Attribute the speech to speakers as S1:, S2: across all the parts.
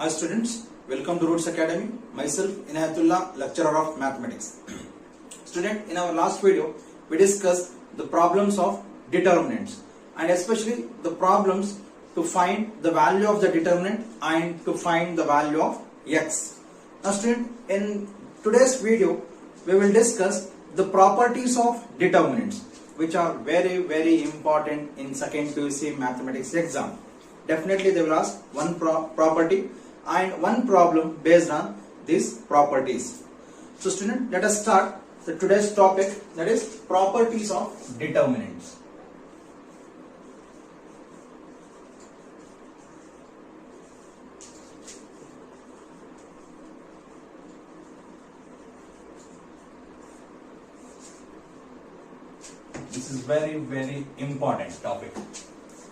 S1: Hi students, welcome to Roots Academy. Myself Inayatullah, lecturer of mathematics. Student, in our last video, we discussed the problems of determinants and especially the problems to find the value of the determinant and to find the value of x. Now student, in today's video, we will discuss the properties of determinants, which are very important in second PUC mathematics exam. Definitely they will ask one property and one problem based on these properties. So student, let us start today's topic, that is properties of determinants. This is very important topic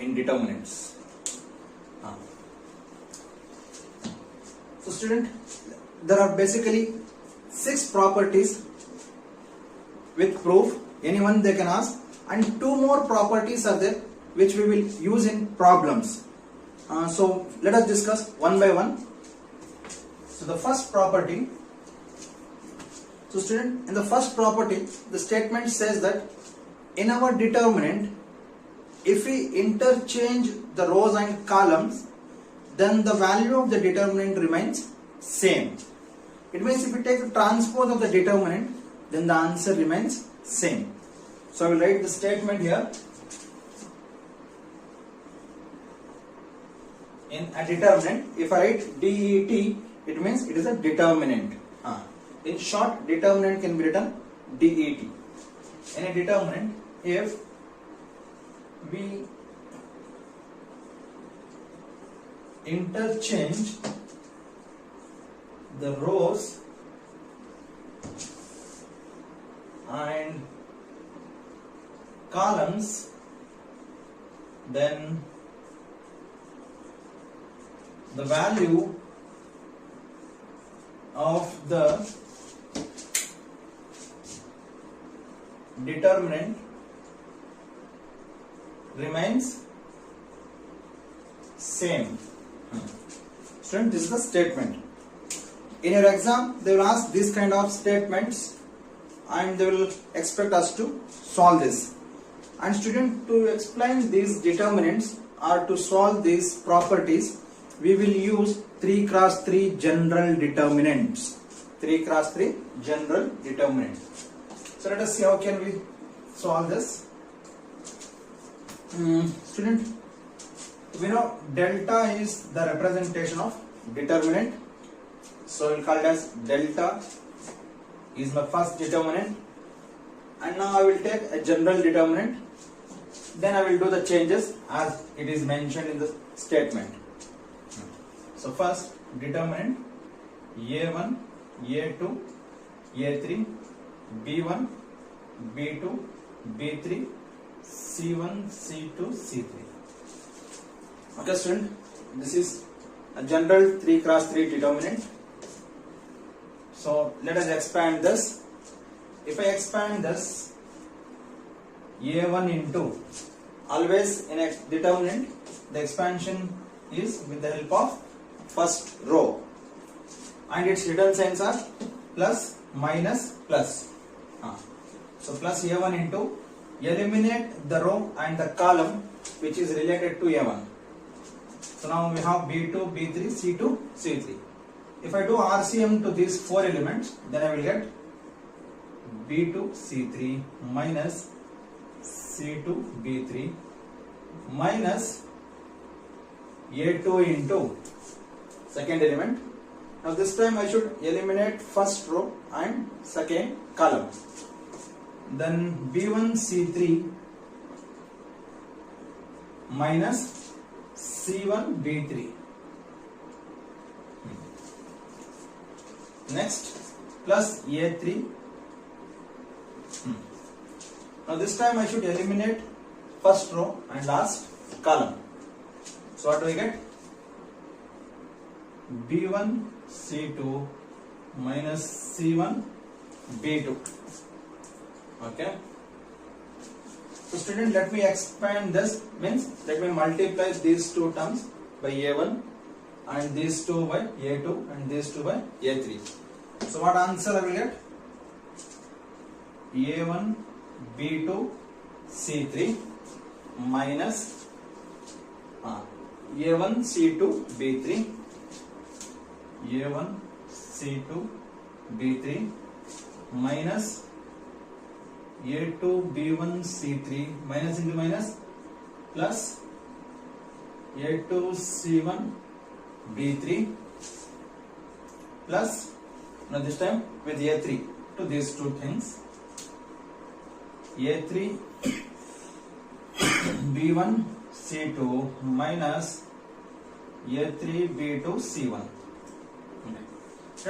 S1: in determinants. So student, there are basically 6 properties with proof, anyone they can ask, and 2 more properties are there which we will use in problems. So let us discuss one by one. So the first property, so student, in the first property the statement says that in our determinant, if we interchange the rows and columns, then the value of the determinant remains same. It means if we take the transpose of the determinant, then the answer remains same. So I will write the statement here. In a determinant, if I write DET, it means it is a determinant. In short, determinant can be written DET. In a determinant, if we interchange the rows and columns, then the value of the determinant remains same. Student, this is the statement. In your exam, they will ask these kind of statements and they will expect us to solve this. And student, to explain these determinants or to solve these properties, we will use 3 cross 3 general determinants. 3 cross 3 general determinants. So let us see how can we solve this. Student, we know delta is the representation of determinant, so we will call it as delta is my first determinant, and now I will take a general determinant, then I will do the changes as it is mentioned in the statement. So first determinant A1, A2, A3, B1, B2, B3, C1, C2, C3. Okay student, this is a general 3 cross 3 determinant. So let us expand this. If I expand this, A1 into, always in a determinant the expansion is with the help of first row and its hidden signs are plus, minus, plus. So plus A1 into, eliminate the row and the column which is related to A1. So now we have B2, B3, C2, C3. If I do RCM to these 4 elements, then I will get B2, C3 minus C2, B3 minus A2 into second element. Now this time I should eliminate first row and second column. Then B1, C3 minus C1, B3. Next, plus A3. Now this time I should eliminate first row and last column. So what do we get? B1, C2 minus C1, B2. Okay. So student, let me expand this, means let me multiply these two terms by A1 and these two by A2 and these two by A3. So what answer I will get? A1 B2 C3 minus A1 C2 B3 A1 C2 B3 minus A2 B1 C3 minus into minus plus A2 C1 B3 plus, now this time with A3 to these two things, A3 B1 C2 minus A3 B2 C1. Okay.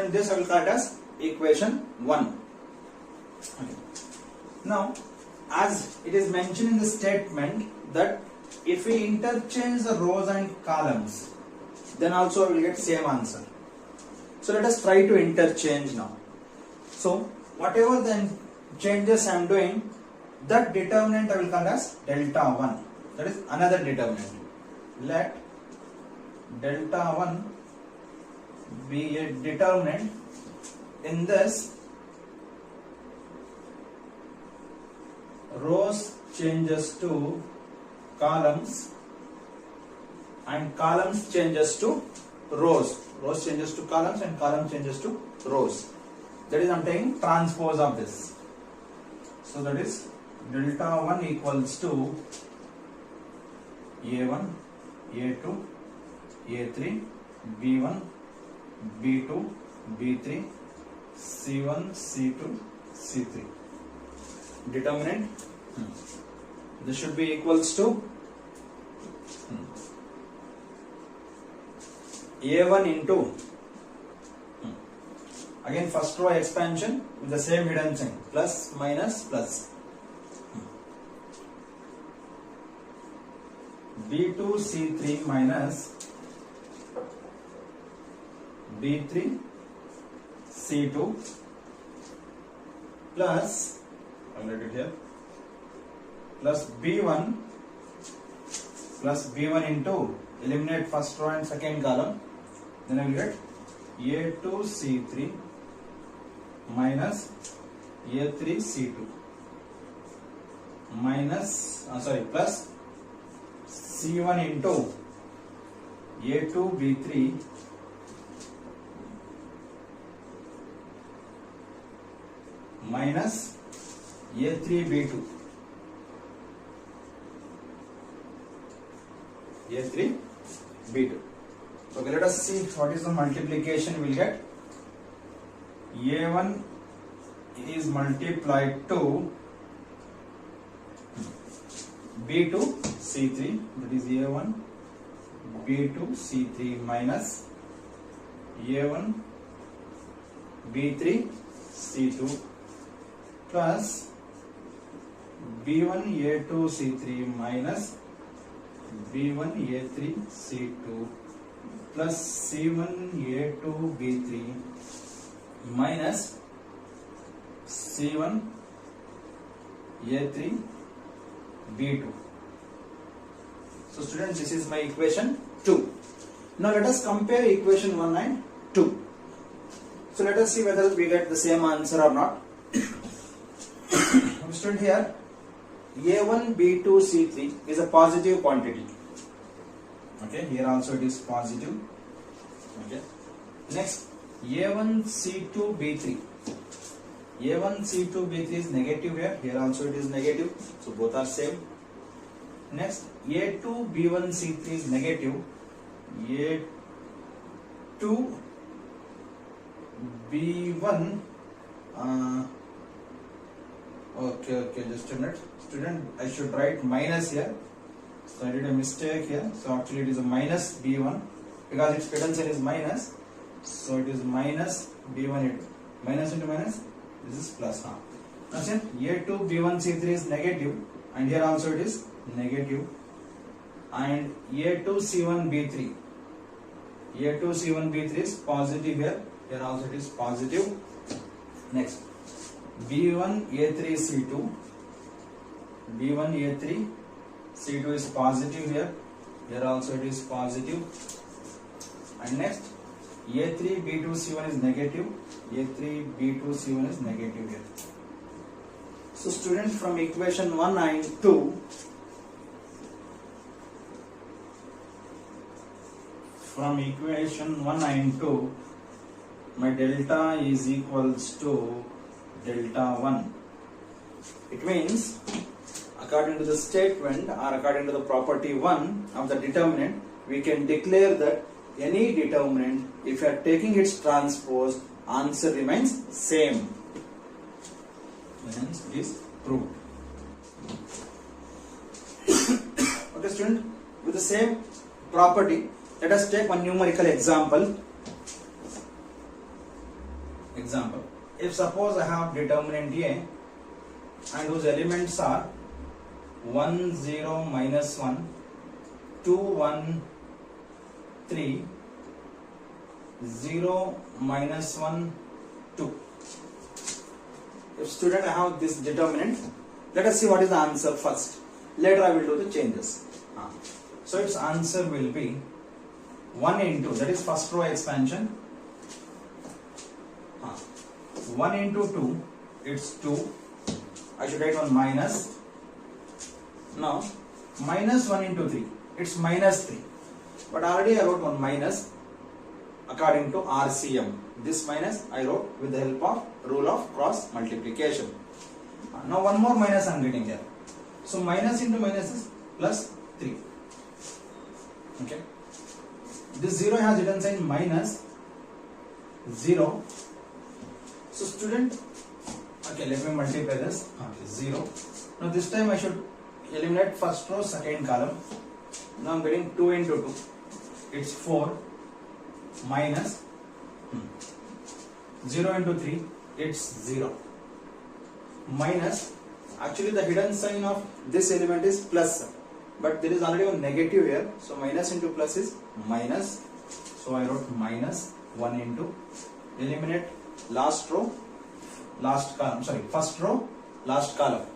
S1: And this I will call it as equation 1. Okay. Now, as it is mentioned in the statement that if we interchange the rows and columns, then also we will get same answer. So let us try to interchange now. So whatever the changes I am doing, that determinant I will call as delta 1. That is another determinant. Let delta 1 be a determinant in this rows changes to columns and columns changes to rows. Rows changes to columns and column changes to rows. That is I am taking transpose of this. So that is delta 1 equals to A1, A2, A3, B1, B2, B3, C1, C2, C3. Determinant. This should be equals to A1 into again first row expansion with the same hidden sign, plus minus plus B2 C3 minus B3 C2 plus, I will write it here, plus B1 into eliminate first row and second column, then I will get A2 C3 minus A3 C2 minus plus C1 into A2 B3 minus A3 B2 A3 B2. Okay, let us see what is the multiplication we will get. A1 is multiplied to B2 C3, that is A1 B2 C3 minus A1 B3 C2 plus B1 A2 C3 minus B1 A3 C2 plus C1 A2 B3 minus C1 A3 B2. So students, this is my equation 2. Now let us compare equation 1 and 2. So let us see whether we get the same answer or not. Student, here A1 B2 C3 is a positive quantity. Okay, here also it is positive. Okay. Next, A1 C2 B3. A1 C2 B3 is negative here. Here also it is negative. So both are same. Next, A2 B1 C3 is negative. A2 B1 okay, just a minute. Student, I should write minus here. So I did a mistake here. So actually it is a minus B1 because its hidden sign is minus. So it is minus B1. Minus into minus, this is plus. Now see, A2 B1 C3 is negative and here also it is negative. And A2 C1 B3. A2 C1 B3 is positive here. Here also it is positive. Next, B1 A3 C2. B1 A3 C2 is positive here. Here also it is positive. and next A3 B2 C1 is negative, A3 B2 C1 is negative here. So student, from equation 1 and 2, from equation 1 and 2, my delta is equals to delta 1. It means according to the statement or according to the property 1 of the determinant, we can declare that any determinant, if you are taking its transpose, answer remains same. Hence it is proved. Okay student, with the same property, let us take one numerical example. If suppose I have determinant A and whose elements are 1 0 minus 1, 2 1 3, 0 minus 1 2. If student I have this determinant, let us see what is the answer first. Later I will do the changes. So its answer will be 1 into, that is first row expansion. 1 into 2, it's 2. I should write one minus. Now minus 1 into 3, it's minus 3. But already I wrote one minus according to RCM. This minus I wrote with the help of rule of cross multiplication. Now one more minus I am getting here. So minus into minus is plus 3. Okay. This 0 has hidden sign minus 0. So student, okay, let me multiply this. Okay, 0. Now this time I should eliminate first row, second column. Now I am getting 2 into 2. It's 4 minus 0 into 3. It's 0 minus. Actually, the hidden sign of this element is plus, but there is already a negative here. So minus into plus is minus. So I wrote minus 1 into. Eliminate last row, last column. Sorry, first row, last column.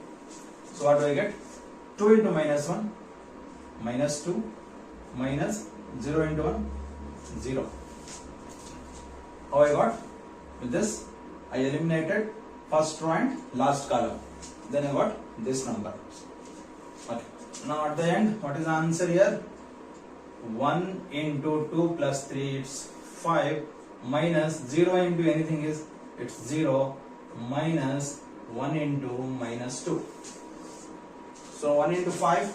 S1: So what do I get? 2 into minus 1, minus 2, minus 0 into 1, 0. How I got? With this, I eliminated first row and last column. Then I got this number. Okay. Now at the end, what is the answer here? 1 into 2 plus 3, it's 5, minus 0 into anything is, it's 0, minus 1 into minus 2. So 1 into 5,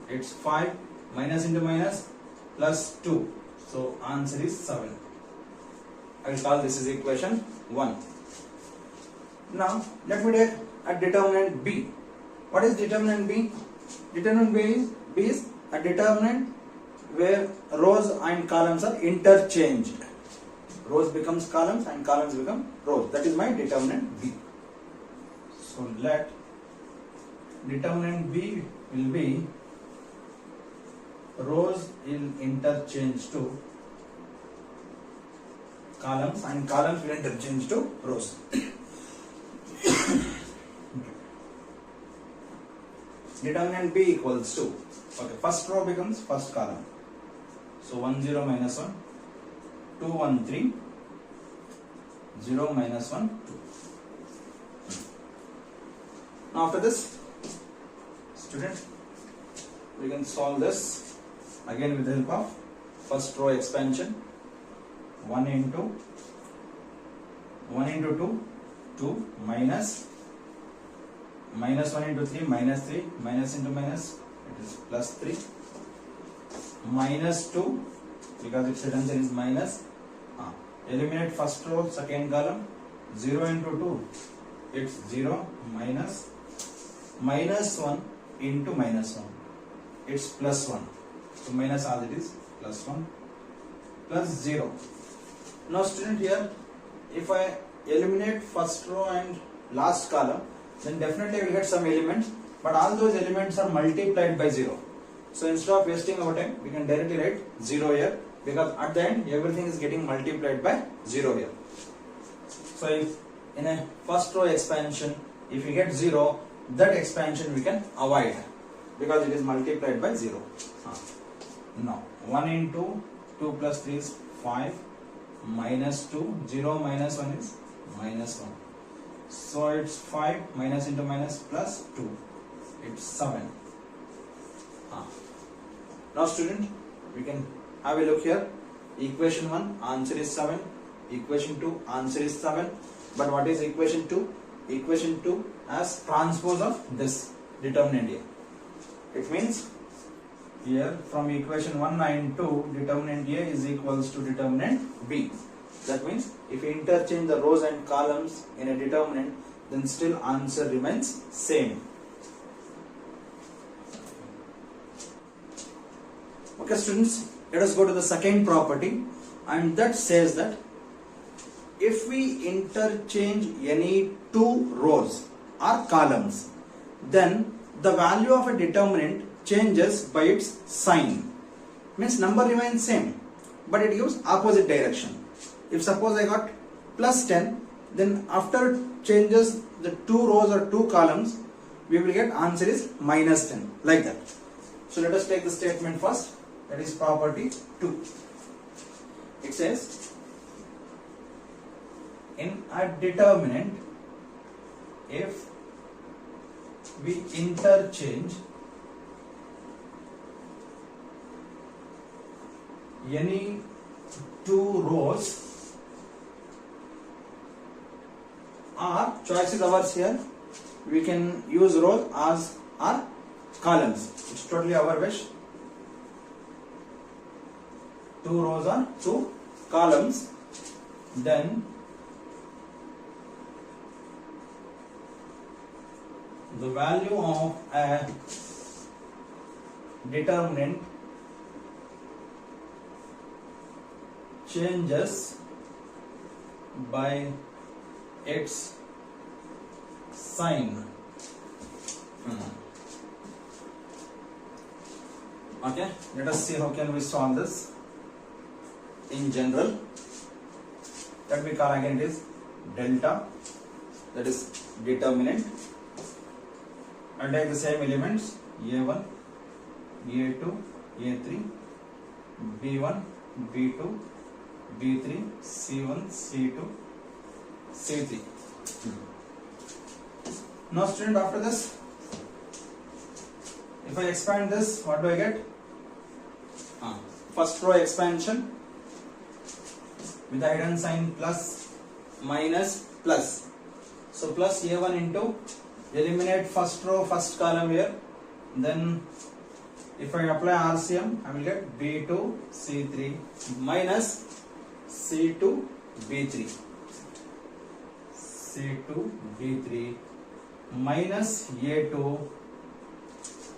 S1: it's 5, minus into minus, plus 2. So answer is 7. I will call this is equation 1. Now let me take a determinant B. What is determinant B? Determinant B is a determinant where rows and columns are interchanged. Rows becomes columns and columns become rows. That is my determinant B. So let determinant B will be rows will interchange to columns and columns will interchange to rows. Determinant B equals to, okay, first row becomes first column. So 1 0 minus 1, 2 1 3, 0 minus 1 2. Now after this, student, we can solve this again with the help of first row expansion. 1 into 2, 2 minus 1 into 3, minus 3, minus into minus, it is plus 3, minus 2, because its hidden sign is minus. Eliminate first row, second column. 0 into 2, it's 0, minus 1 into minus 1, it's plus 1. So minus all it is, plus 1, plus 0. Now student, here if I eliminate first row and last column, then definitely I will get some elements, but all those elements are multiplied by 0. So instead of wasting our time, we can directly write 0 here, because at the end everything is getting multiplied by 0 here. So if in a first row expansion, if we get 0, that expansion we can avoid because it is multiplied by 0. Now 1 into 2 plus 3 is 5, minus 2, 0 minus 1 is minus 1. So it's 5 minus into minus plus 2. It's 7. Now student, we can have a look here. Equation 1, answer is 7. Equation 2, answer is 7. But what is equation 2? Equation 2 as transpose of this determinant A. It means here from equation 1 and 2, determinant A is equals to determinant B. That means if you interchange the rows and columns in a determinant, then still answer remains same. Okay students, let us go to the second property, and that says that if we interchange any two rows or columns, then the value of a determinant changes by its sign. Means number remains same, but it gives opposite direction. If suppose I got plus 10, then after changes the two rows or two columns, we will get answer is minus 10, like that. So let us take the statement first, that is property 2. It says, in a determinant, if we interchange any two rows, or choice is ours here, we can use rows as or columns. It's totally our wish. Two rows or two columns, then the value of a determinant changes by its sign. Okay, let us see how can we solve this. In general, that we call again it is delta, that is determinant. I'll take the same elements A1, A2, A3, B1, B2, B3, C1, C2, C3. Now student, after this, if I expand this, what do I get? First row expansion with the hidden sign plus, minus, plus. So plus A1 into, eliminate first row, first column here. Then if I apply RCM, I will get B2, C3 minus C2, B3. C2, B3 minus A2,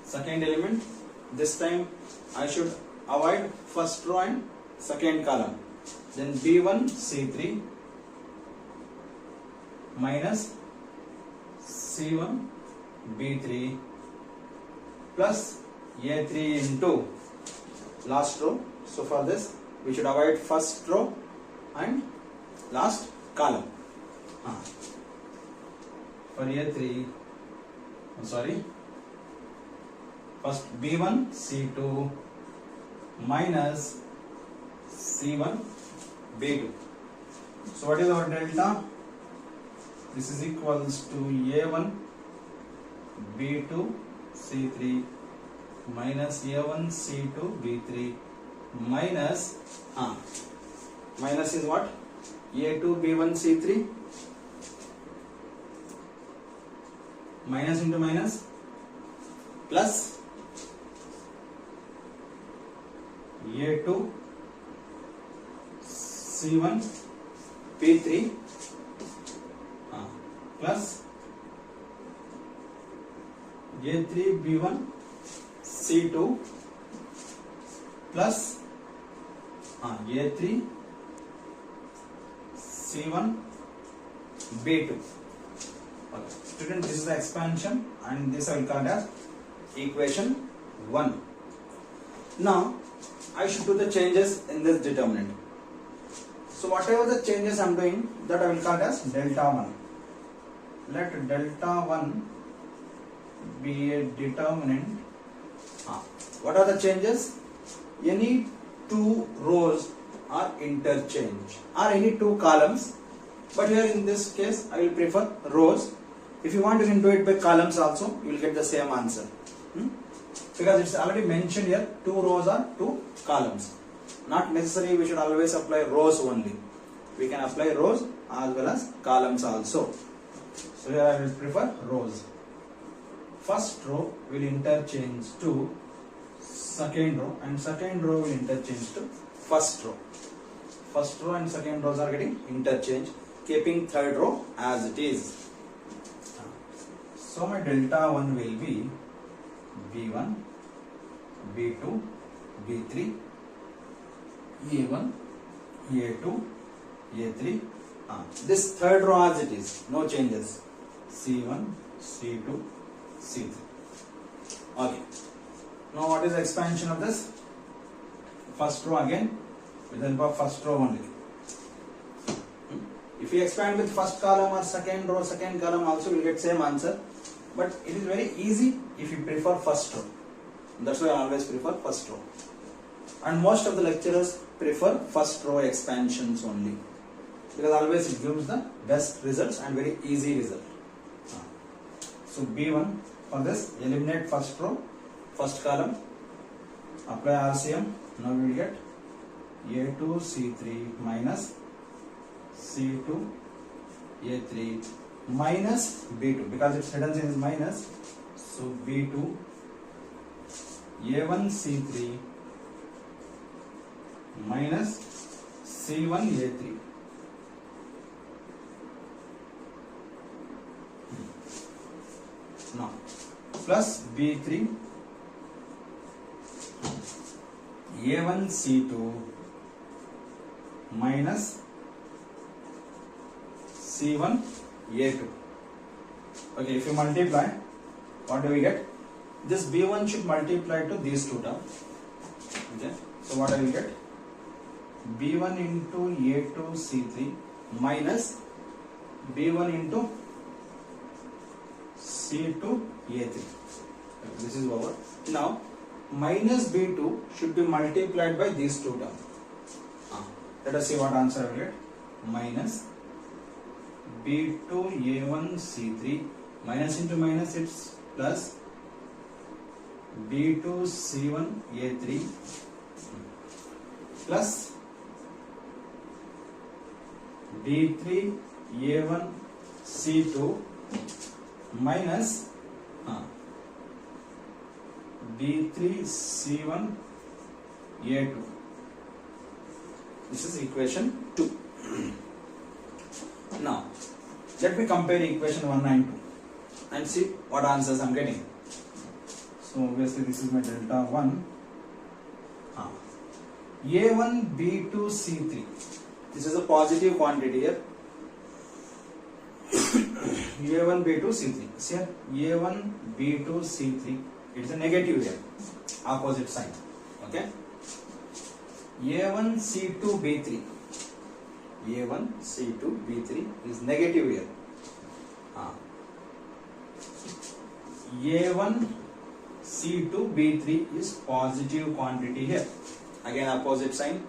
S1: second element. This time I should avoid first row and second column. Then B1, C3 minus C1, B3 plus A3 into last row. So for this we should avoid first row and last column. For A3, first B1, C2 minus C1, B2. So what is our delta? This is equals to A1, B2, C3 minus A1, C2, B3 minus minus is what? A2, B1, C3 minus into minus plus A2, C1, B3 plus A3, B1, C2 plus A3, C1, B2. Okay. Student, this is the expansion and this I will call as equation 1. Now I should do the changes in this determinant. So whatever the changes I am doing, that I will call as delta 1. Let delta 1 be a determinant. What are the changes? Any two rows are interchanged or any two columns, but here in this case I will prefer rows. If you want, you can do it by columns also, you will get the same answer. Because it's already mentioned here, two rows or two columns. Not necessarily we should always apply rows only. We can apply rows as well as columns also. So here I will prefer rows. First row will interchange to second row, and second row will interchange to first row. First row and second rows are getting interchanged, keeping third row as it is. So my delta 1 will be B1, B2, B3, A1, A2, A3. This third row as it is, no changes. C1, C2, C3. Okay. Now what is the expansion of this? First row again with the help of first row only. If you expand with first column or second row, second column also, you will get same answer. But it is very easy if you prefer first row. That's why I always prefer first row. And most of the lecturers prefer first row expansions only, because always it gives the best results and very easy result. So B1 for this, eliminate first row, first column, apply RCM. Now we will get A2 C3 minus C2 A3 minus B2, because its hidden sign is minus. So B2 A1 C3 minus C1 A3. Now plus B3 A1 C2 minus C1 A2. Okay, if you multiply, what do we get? This B1 should multiply to these two terms. Okay, so what I will get? B1 into A2 C3 minus B1 into C2 A3. This is over. Now minus B2 should be multiplied by these two terms. Let us see what answer I will get. Minus B2 A1 C3, minus into minus it's plus B2 C1 A3 plus B3 A1 C2 minus B3 C1 A2. This is equation 2. Now let me compare equation 1 and 2 and see what answers I am getting. So obviously this is my delta 1. A1 B2 C3. This is a positive quantity here. A1 B2 C3. See here, A1 B2 C3. It is a negative here, opposite sign. Okay. A1 C2 B3. A1 C2 B3 is negative here. A1 C2 B3 is positive quantity here. Again opposite sign.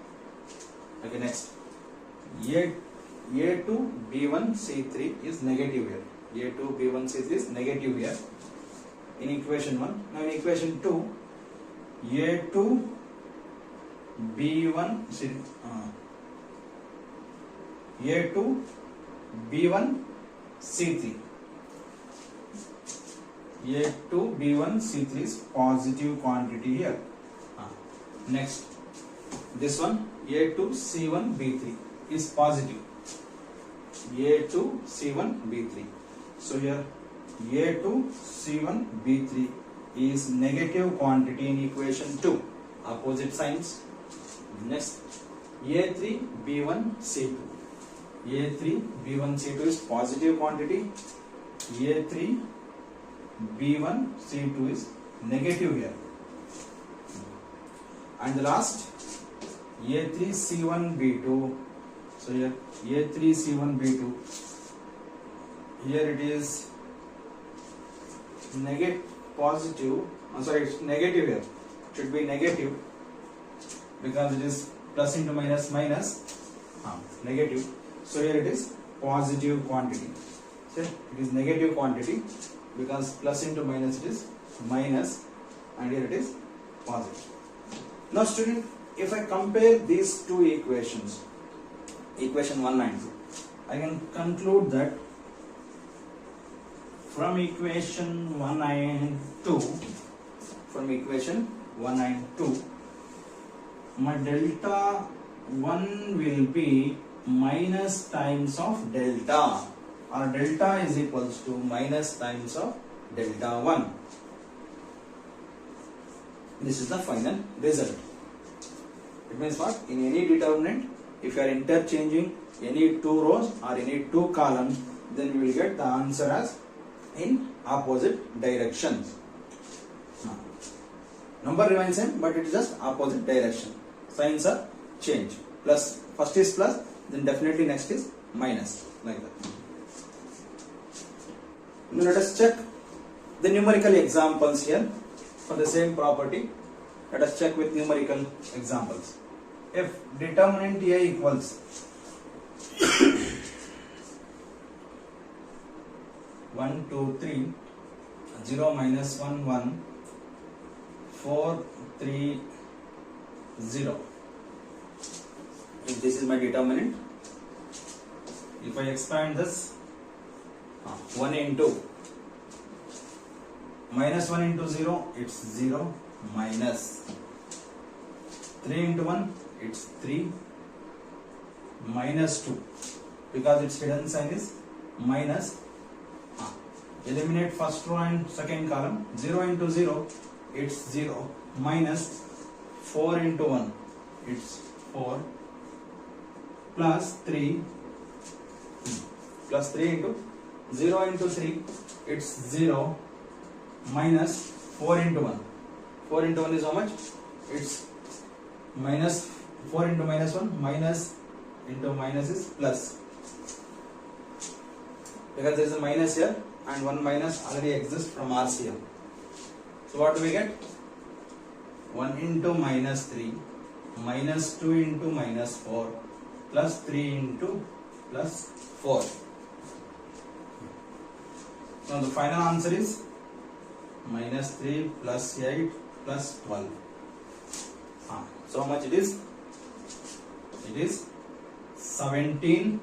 S1: Okay, next. A2 B1 C3 is negative here. A2 B1 C3 is negative here in equation 1. Now in equation 2, A2 B1 A2 B1 C3. A2 B1 C3 is positive quantity here. Next, this one A2 C1 B3 is positive. A2 C1 B3. So here A2 C1 B3 is negative quantity in equation 2. Opposite signs. Next, A3 B1 C2. A3 B1 C2 is positive quantity. A3 B1 C2 is negative here. And the last, A3 C1 B2. So here A3 C1 B2. Here it is positive. Sorry, it's negative here. It should be negative. because it is plus into minus minus negative. So here it is positive quantity. So it is negative quantity because plus into minus it is minus, and here it is positive. Now student, if I compare these two equations, equation 1 and 2, I can conclude that from equation 1 and 2, my delta 1 will be minus times of delta, or delta is equals to minus times of delta 1. This is the final result. It means what? In any determinant, if you are interchanging any two rows or any two columns, then we will get the answer as in opposite directions. Number remains same, but it is just opposite direction. Signs are change. Plus, first is plus, then definitely next is minus, like that. Now let us check the numerical examples here for the same property. Let us check with numerical examples. If determinant A equals 1, 2, 3, 0, minus 1, 1, 4, 3, 0. If this is my determinant, if I expand this, 1 into minus 1 into 0, it's 0, minus 3 into 1, it's 3, minus 2, because its hidden sign is minus. Eliminate first row and second column. 0 into 0, it's 0, minus 4 into 1, it's 4, plus 3 into 0 into 3, it's 0, minus 4 into 1. 4 into 1 is how much? It's minus 4 into minus 1, minus into minus is plus, because there is a minus here and one minus already exists from RCM. So what do we get? 1 into minus 3, minus 2 into minus 4, plus 3 into plus 4. Now the final answer is minus 3 plus 8 plus 12. So how much it is? It is 17.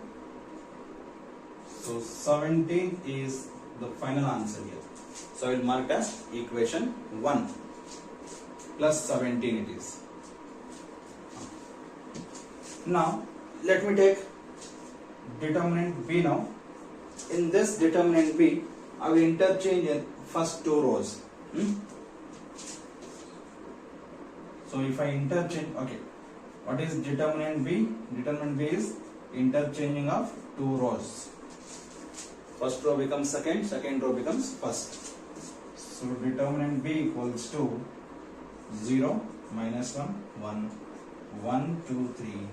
S1: So 17 is the final answer here. So I will mark as equation 1 plus 17 it is. Now let me take determinant B now. In this determinant B, I will interchange in first two rows. So if I interchange, okay, what is determinant B? Determinant B is interchanging of two rows. First row becomes second, second row becomes first. So determinant B equals to 0, minus 1, 1, 1, 2, 3,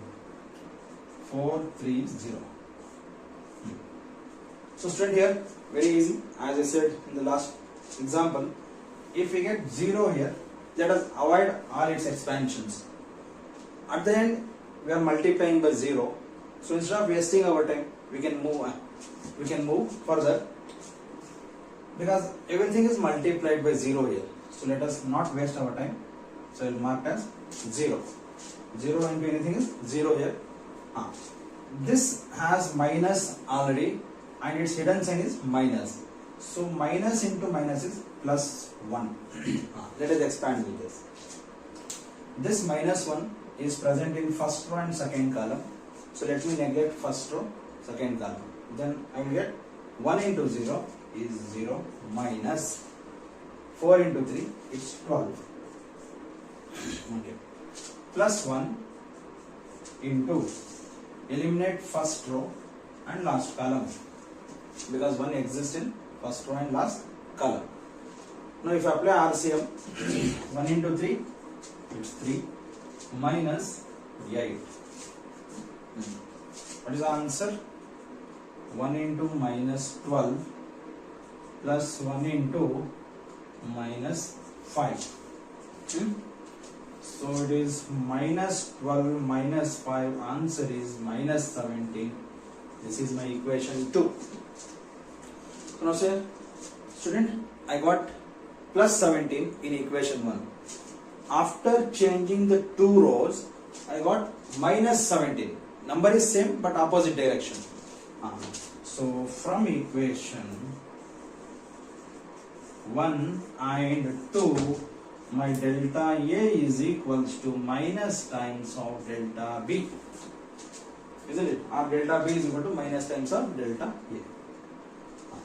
S1: 4, 3, 0. So student, here very easy, as I said in the last example, if we get 0 here, let us avoid all its expansions. At the end we are multiplying by 0, so instead of wasting our time, we can move further, because everything is multiplied by 0 here. So let us not waste our time. So I will mark as 0. 0 into anything is 0 here. This has minus already and its hidden sign is minus. So minus into minus is plus 1. Let us expand with this. This minus 1 is present in first row and second column. So let me neglect first row, second column. Then I will get 1 into 0 is 0, minus 4 into 3, it's 12. Okay. Plus 1 into, eliminate first row and last column, because 1 exists in first row and last column. Now if I apply RCM, 1 into 3, it's 3, minus 8. What is the answer? 1 into minus 12 plus 1 into minus 5. So it is minus 12 minus 5. Answer is minus 17. This is my equation 2. So now say, student, I got plus 17 in equation 1. After changing the two rows, I got minus 17. Number is same but opposite direction. So from equation 1 and 2, my delta A is equals to minus times of delta B. Isn't it? Or delta B is equal to minus times of delta A.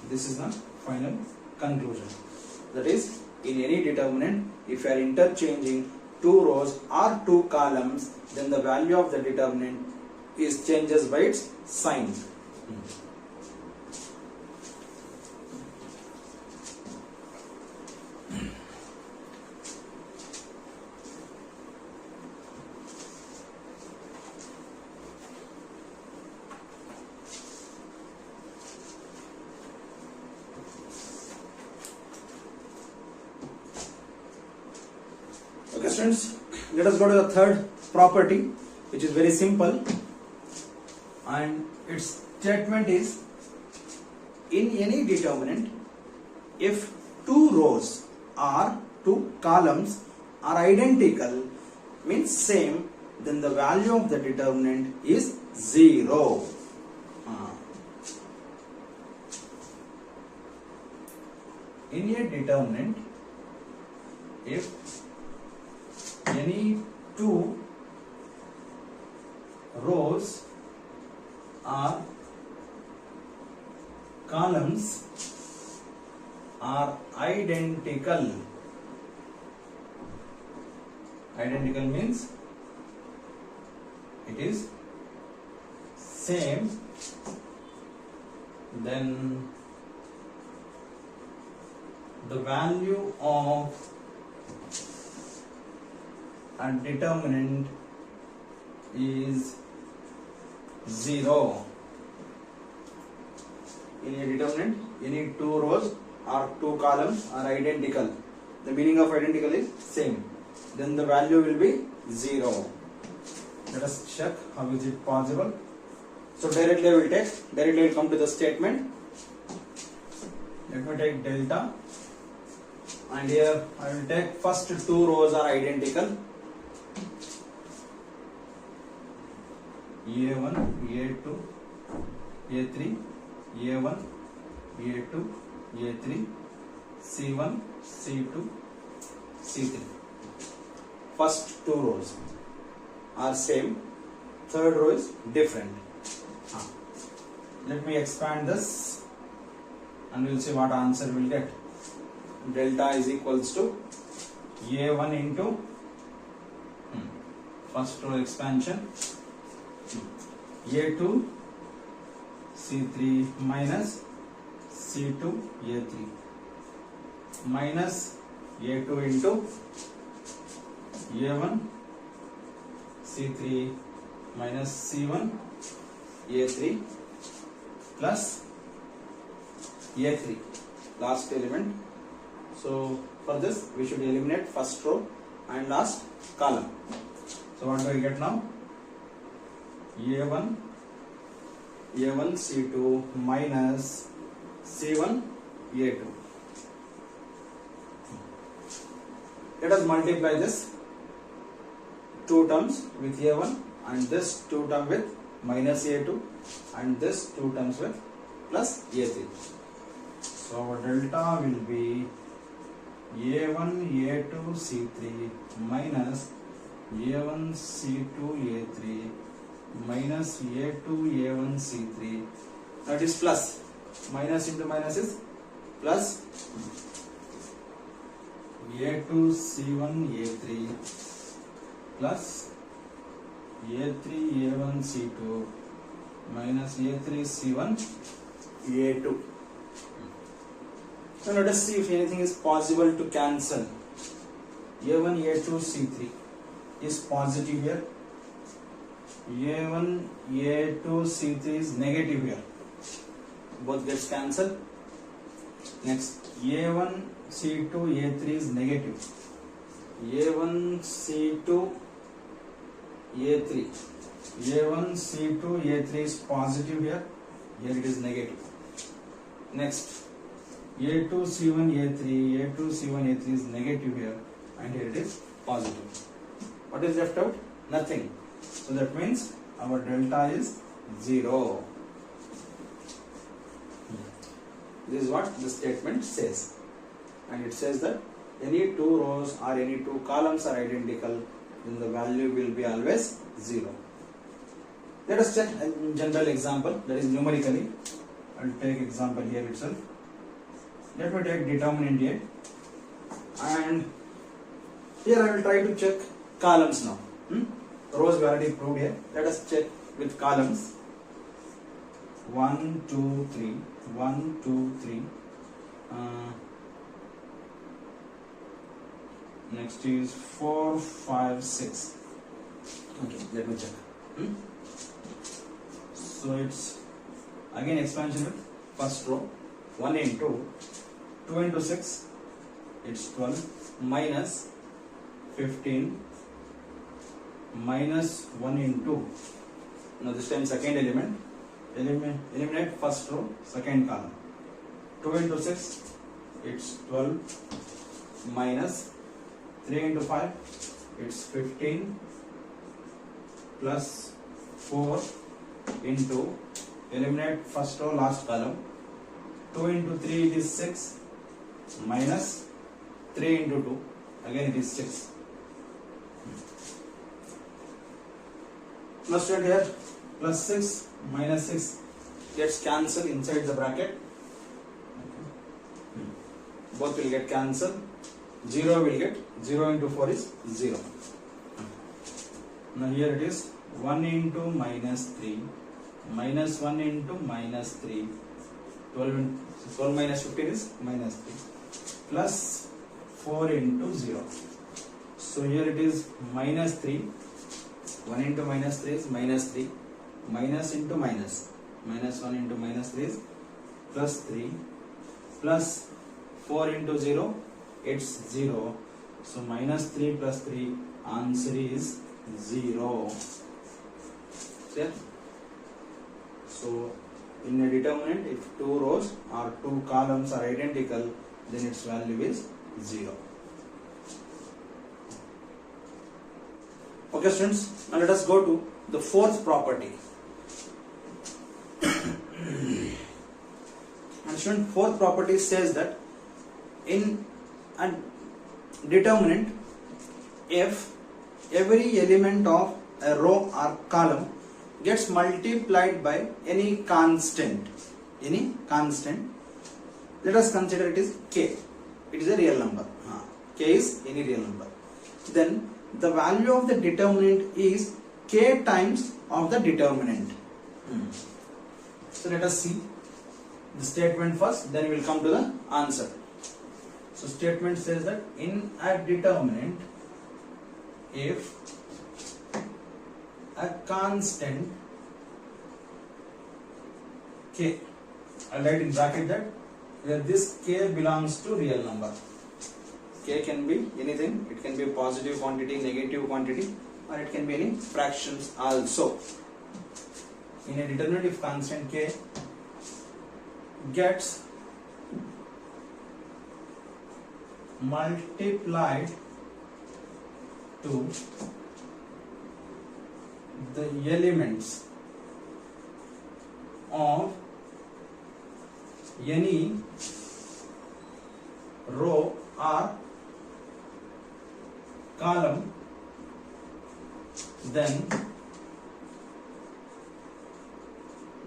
S1: This is the final conclusion. That is, in any determinant, if you are interchanging two rows or two columns, then the value of the determinant is changes by its sign. Okay, students, let us go to the third property, which is very simple, and its statement is, in any determinant, if two rows or two columns are identical, means same, then the value of the determinant is 0. In a determinant, if any two rows or columns are identical. Identical means it is same, then the value of a determinant is 0. In a determinant, any two rows or two columns are identical. The meaning of identical is same. Then the value will be 0. Let us check how is it possible. So directly I will come to the statement. Let me take delta, and here I will take first two rows are identical. A1, A2, A3, A1, A2, A3, C1, C2, C3. First two rows are same, third row is different. Let me expand this and we'll see what answer we'll get. Delta is equals to A1 into first row expansion, A2 C3 minus C2 A3 minus A2 into A1 C3 minus C1 A3 plus A3, last element. So for this we should eliminate first row and last column. So what do we get now? A1 C2 minus C1 A2. Let us multiply this two terms with A1 and this two term with minus A2 and this two terms with plus A3. So our delta will be A1 A2 C3 minus A1 C2 A3 minus A2 A1 C3. That is plus. Minus into minus is plus. A2 C1 A3 plus A3 A1 C2 minus A3 C1 A2. So let us see if anything is possible to cancel. A1 A2 C3 is positive here. A1 A2 C3 is negative here. Both gets cancelled. Next A1 C2 A3 is negative. A1, C2, A3. A1, C2, A3 is positive here. Here it is negative. Next, A2, C1, A3, A2, C1, A3 is negative here, and here it is positive. What is left out? Nothing. So that means our delta is 0. This is what the statement says. And it says that any two rows or any two columns are identical, then the value will be always 0. Let us check a general example, that is numerically. I will take example here itself. Let me take determinant A, and here I will try to check columns now. Rows we already proved here. Let us check with columns. 1, 2, 3, 1, 2, 3. Next is 4, 5, 6. Okay, let me check. So it's again expansion with first row. 1 into 2 into 6, it's 12, minus 15, minus 1 into, now this time second element, eliminate first row, second column. 2 into 6, it's 12, minus 3 into 5, it's 15, plus 4 into, eliminate first row, last column. 2 into 3 it is 6, minus 3 into 2, again it is 6. Now student here, plus 6 minus 6 gets cancelled inside the bracket. Both will get cancelled. 0 will get, 0 into 4 is 0. Now here it is 1 into minus 3, minus 1 into minus 3, 12 minus 15 is minus 3, plus 4 into 0. So here it is minus 3, 1 into minus 3 is minus 3, minus into minus, minus 1 into minus 3 is plus 3, plus 4 into 0, it's 0. So minus 3 plus 3, answer is 0. Clear? So in a determinant, if two rows or two columns are identical, then its value is 0. Okay students, now let us go to the fourth property. And student, fourth property says that in a determinant, if every element of a row or column gets multiplied by any constant, let us consider it is k. It is a real number. K is any real number. Then the value of the determinant is k times of the determinant. So let us see the statement first, then we will come to the answer. So statement says that in a determinant, if a constant k, I'll write in bracket that where this k belongs to real number. K can be anything, it can be a positive quantity, negative quantity, or it can be any fractions also. In a determinant, if constant k gets multiplied to the elements of any row or column, then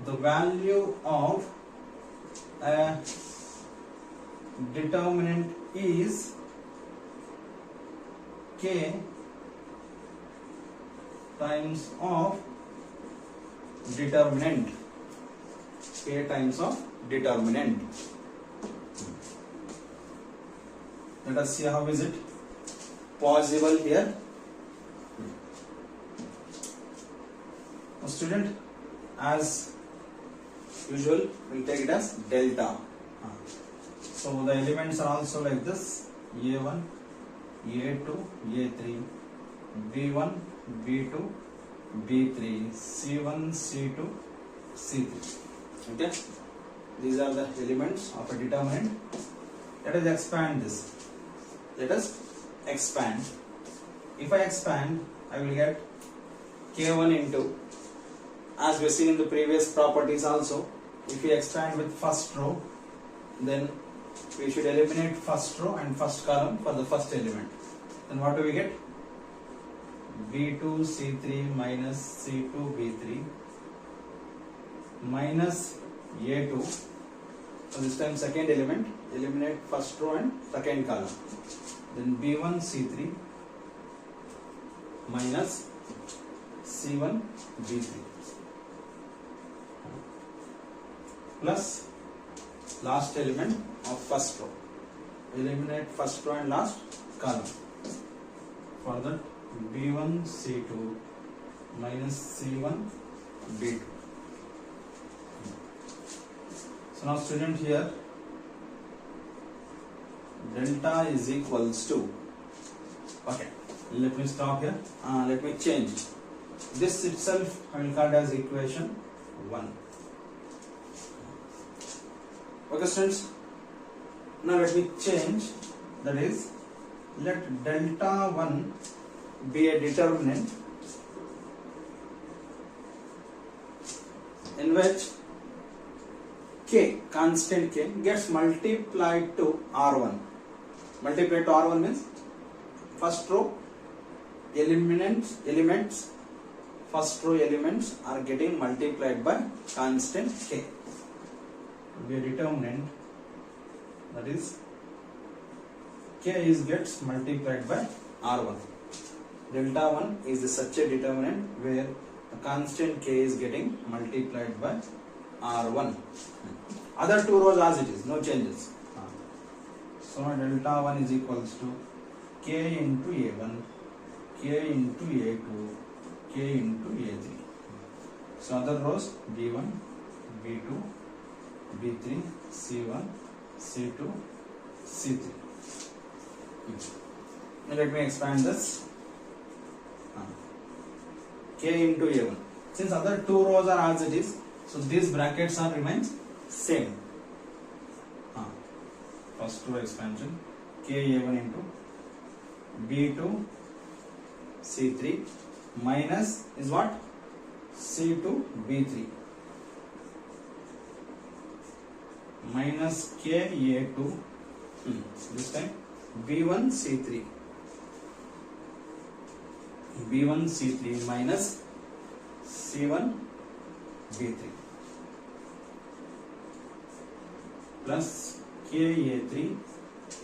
S1: the value of a determinant is k times of determinant. K times of determinant. Let us see how is it possible here. Now student, as usual, we'll take it as delta. So the elements are also like this: A1, A2, A3, B1, B2, B3, C1, C2, C3. Okay, these are the elements of a determinant. Let us expand this. Let us expand. If I expand, I will get K1 into, as we have seen in the previous properties also, if we expand with first row, then we should eliminate first row and first column for the first element. Then what do we get? B2 C3 minus C2 B3 minus A2. So this time second element, eliminate first row and second column. Then B1 C3 minus C1 B3 plus last element of first row. Eliminate first row and last column. For that, B1 C2 minus C1 B2. So now student, here delta is equals to, okay, let me stop here, let me change this itself. I will call it as equation 1. Okay students, now let me change, that is, let delta 1 be a determinant in which k, constant k, gets multiplied to R1. Multiplied to R1 means first row elements, first row elements are getting multiplied by constant k. Be a determinant, that is, k is gets multiplied by R1. Delta 1 is such a determinant where the constant k is getting multiplied by R1. Other two rows as it is, no changes. So delta 1 is equals to k into A1, k into A2, k into A3. So other rows B1, B2, B3, C1, C2, C3. Now let me expand this. K into A1. Since other two rows are as it is, so these brackets are remains same. First row expansion, K1 into B2 C3 minus is what? C2 B3 minus KA2, this time B1 C3 minus C1 B3 plus KA3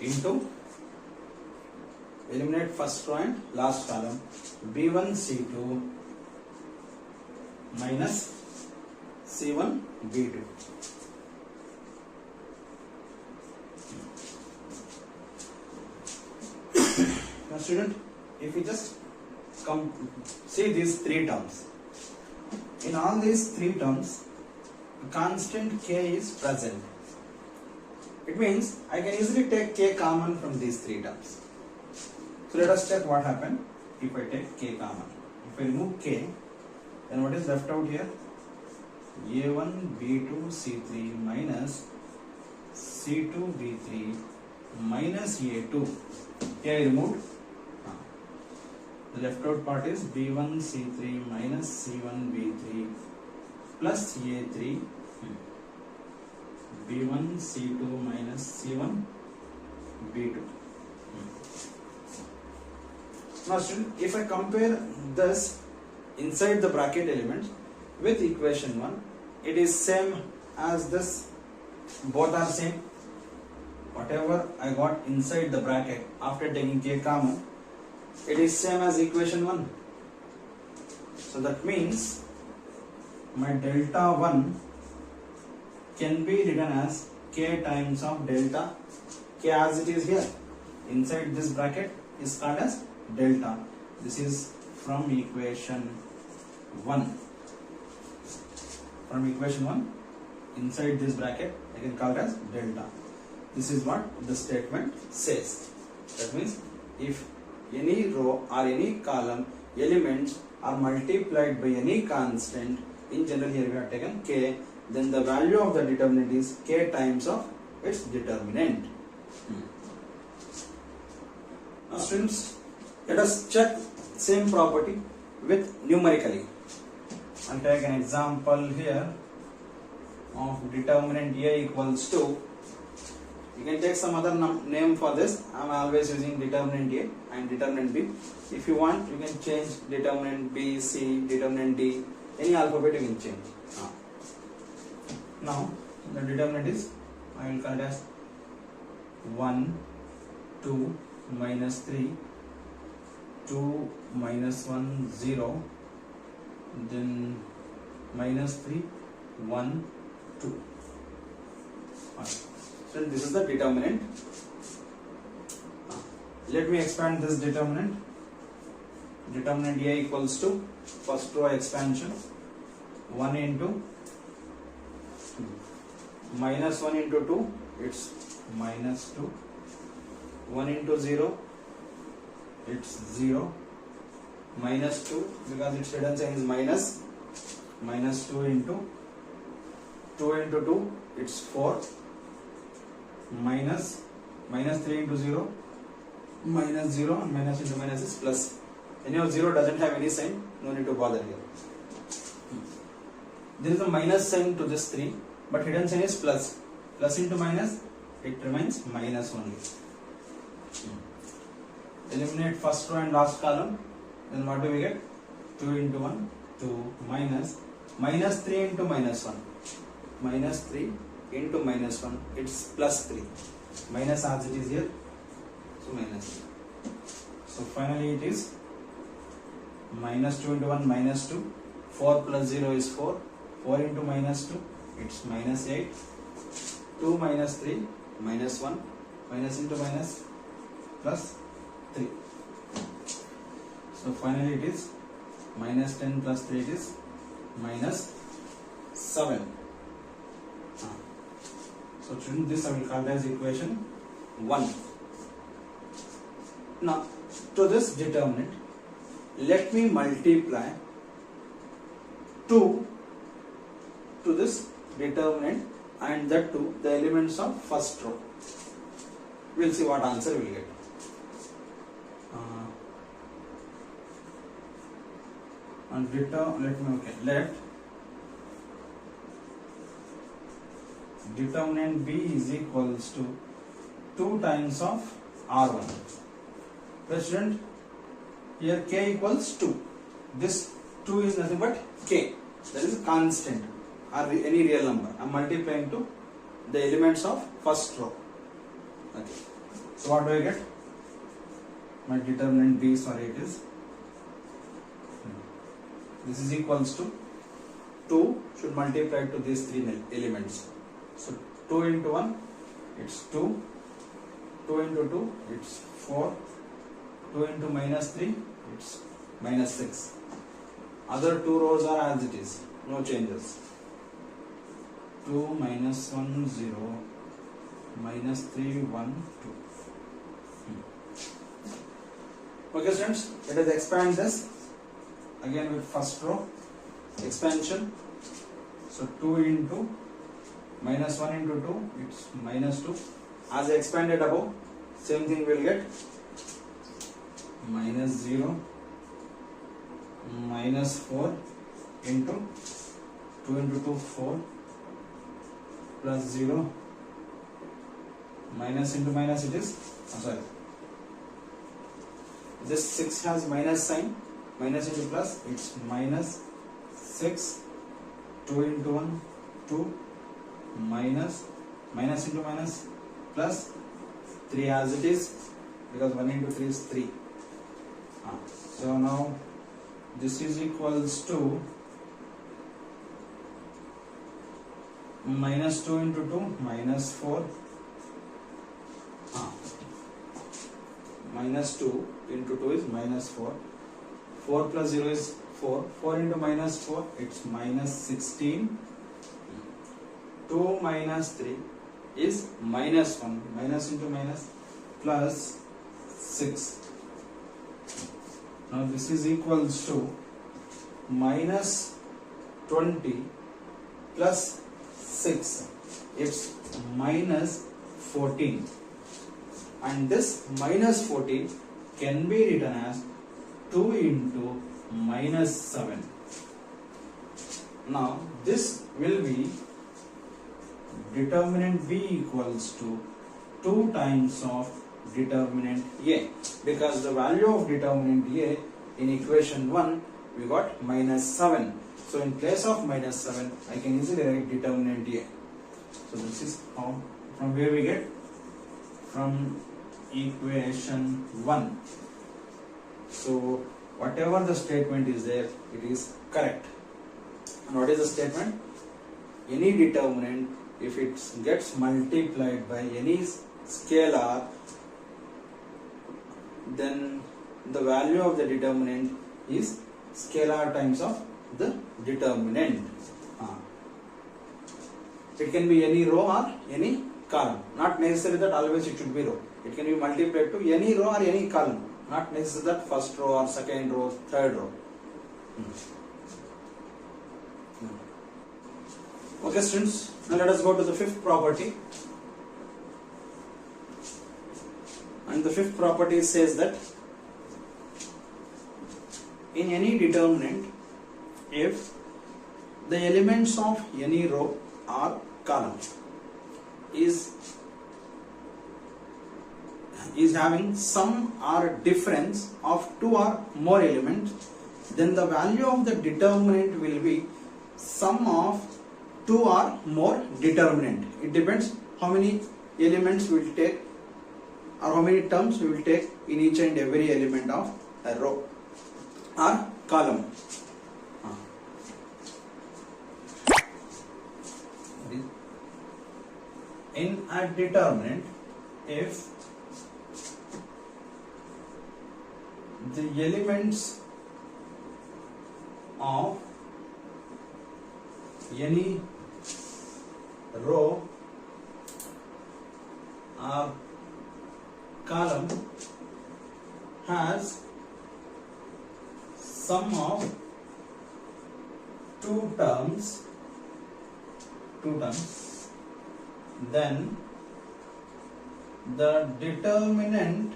S1: into, eliminate first row and last column, B1 C2 minus C1 B2. Now student, if we just see these three terms, in all these three terms, constant k is present. It means I can easily take k common from these three terms. So let us check what happened if I take k common. If I remove k, then what is left out here? A1 B2 C3 minus C2 B3 minus A2. K I removed. The left out part is B1 C3 minus C1 B3 plus A3 B1 C2 minus C1 B2. Now student, if I compare this inside the bracket elements with equation 1, it is same as this, both are same. Whatever I got inside the bracket after taking k common, it is same as equation 1. So that means my delta 1 can be written as k times of delta k as it is here. Inside this bracket is called as delta. This is from equation 1. From equation 1, inside this bracket I can call it as delta. This is what the statement says. That means if any row or any column elements are multiplied by any constant, in general here we have taken k, then the value of the determinant is k times of its determinant. Now students, let us check same property with numerically. I'll take an example here of determinant A equals to, you can take some other name for this. I am always using determinant A and determinant B. If you want, you can change determinant B, C, determinant D, any alphabet you can change. Now the determinant is, I will call it as 1, 2, minus 3, 2, minus 1, 0, then minus 3, 1, 2. So this is the determinant. Let me expand this determinant. Determinant A equals to, first row expansion, 1 into minus 1 into 2, it's minus 2, 1 into 0, it's 0, minus 2, because its hidden sign is minus, minus 2 into 2, it's 4, minus 3 into 0, minus 0, and minus into minus is plus. Anyhow, 0 doesn't have any sign, no need to bother here. There is a minus sign to this 3, but hidden sign is plus. Plus into minus, it remains minus only. Eliminate first row and last column, then what do we get? 2 into 1, 2, minus 3 into minus 1, minus 3 into minus 1, it's plus 3, minus as it is here, so minus. So finally it is minus 2 into 1, minus 2, 4 plus 0 is 4, 4 into minus 2, it's minus 8, 2 minus 3, minus 1, minus into minus, plus 3. So finally it is minus 10 plus 3, it is minus 7. So this I will call as equation 1. Now to this determinant, let me multiply 2 to this determinant and that to the elements of first row. We will see what answer we will get. Let determinant B is equals to 2 times of R1. Student, here K equals 2. This 2 is nothing but K, that is constant or any real number. I am multiplying to the elements of first row. Okay. So what do I get? My determinant B, it is, this is equals to 2 should multiply to these 3 elements. So 2 into 1, it's 2, 2 into 2, it's 4, 2 into minus 3, it's minus 6. Other 2 rows are as it is, no changes. 2, minus 1, 0, minus 3, 1, 2. Okay students, let us expand this again with first row expansion. So 2 into minus 1 into 2, it's minus 2. As I expanded above, same thing we'll get. Minus 0, minus 4 into 2 into 2, 4, plus 0, minus into minus it is, this 6 has minus sign, minus into plus, it's minus 6, 2 into 1, 2, minus into minus, plus 3 as it is, because 1 into 3 is 3. So now this is equals to minus 2 into 2, minus 4, minus 2 into 2 is minus 4, 4 plus 0 is 4, 4 into minus 4, it's minus 16, 2 minus 3 is minus 1, minus into minus, plus 6. Now this is equals to minus 20 plus 6. It's minus 14. And this minus 14 can be written as 2 into minus 7. Now this will be determinant B equals to 2 times of determinant A, because the value of determinant A in equation 1 we got minus 7. So in place of minus 7 I can easily write determinant A. So this is how, from where we get, from equation 1. So whatever the statement is there, it is correct. And what is the statement? Any determinant, if it gets multiplied by any scalar, then the value of the determinant is scalar times of the determinant. It can be any row or any column. Not necessary that always it should be row. It can be multiplied to any row or any column. Not necessary that first row or second row, third row. Okay students, now let us go to the fifth property. And the fifth property says that in any determinant, if the elements of any row or column is having sum or difference of 2 or more elements, then the value of the determinant will be sum of 2 or more determinant. It depends how many elements we will take or how many terms we will take in each and every element of a row or column. In a determinant, if the elements of any row or column has sum of two terms, then the determinant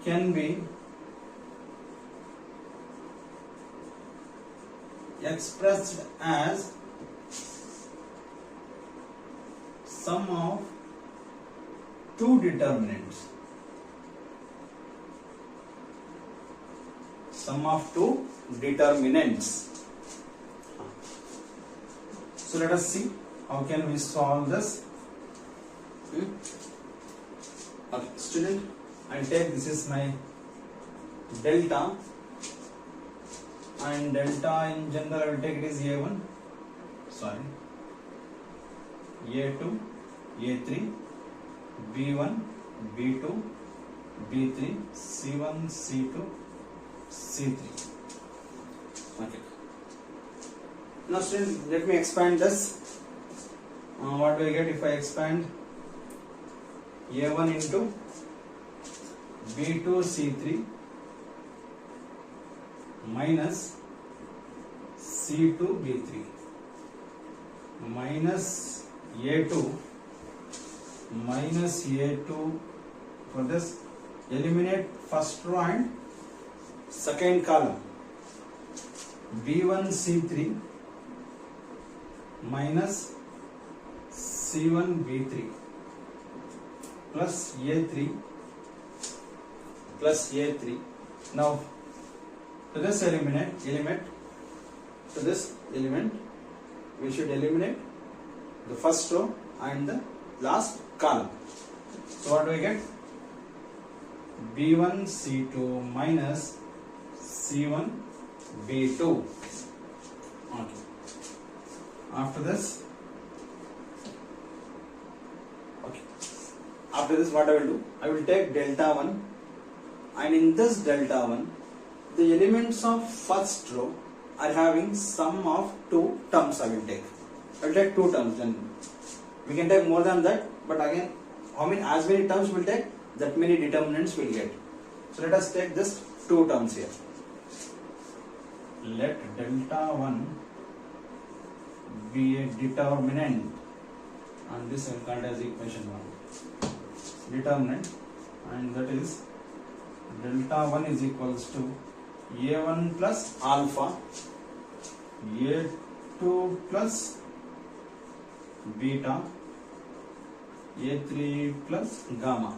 S1: can be expressed as sum of two determinants. Sum of two determinants. So let us see how can we solve this. Okay, student, I'll take, this is my delta, and delta in general I will take it is A1, A2, A3, B1, B2, B3, C1, C2, C3. Okay. Now student, let me expand this. What do I get if I expand A1 into B2 C3 minus C2 B3 minus A2 for this, eliminate first row and second column, B1 C3 minus C1 B3 plus A3 plus A3. Now to this element, we should eliminate the first row and the last column. So what do we get? B1 C2 minus C1 B2. Okay. After this what I will do? I will take delta 1, and in this delta 1 the elements of first row are having sum of two terms. I will take two terms, then we can take more than that, but again how many, as many terms will take, that many determinants will get. So let us take this two terms here. Let delta 1 be a determinant, and this I will call as equation 1. Determinant, and that is delta 1 is equals to a1 plus alpha, a2 plus beta, a3 plus gamma,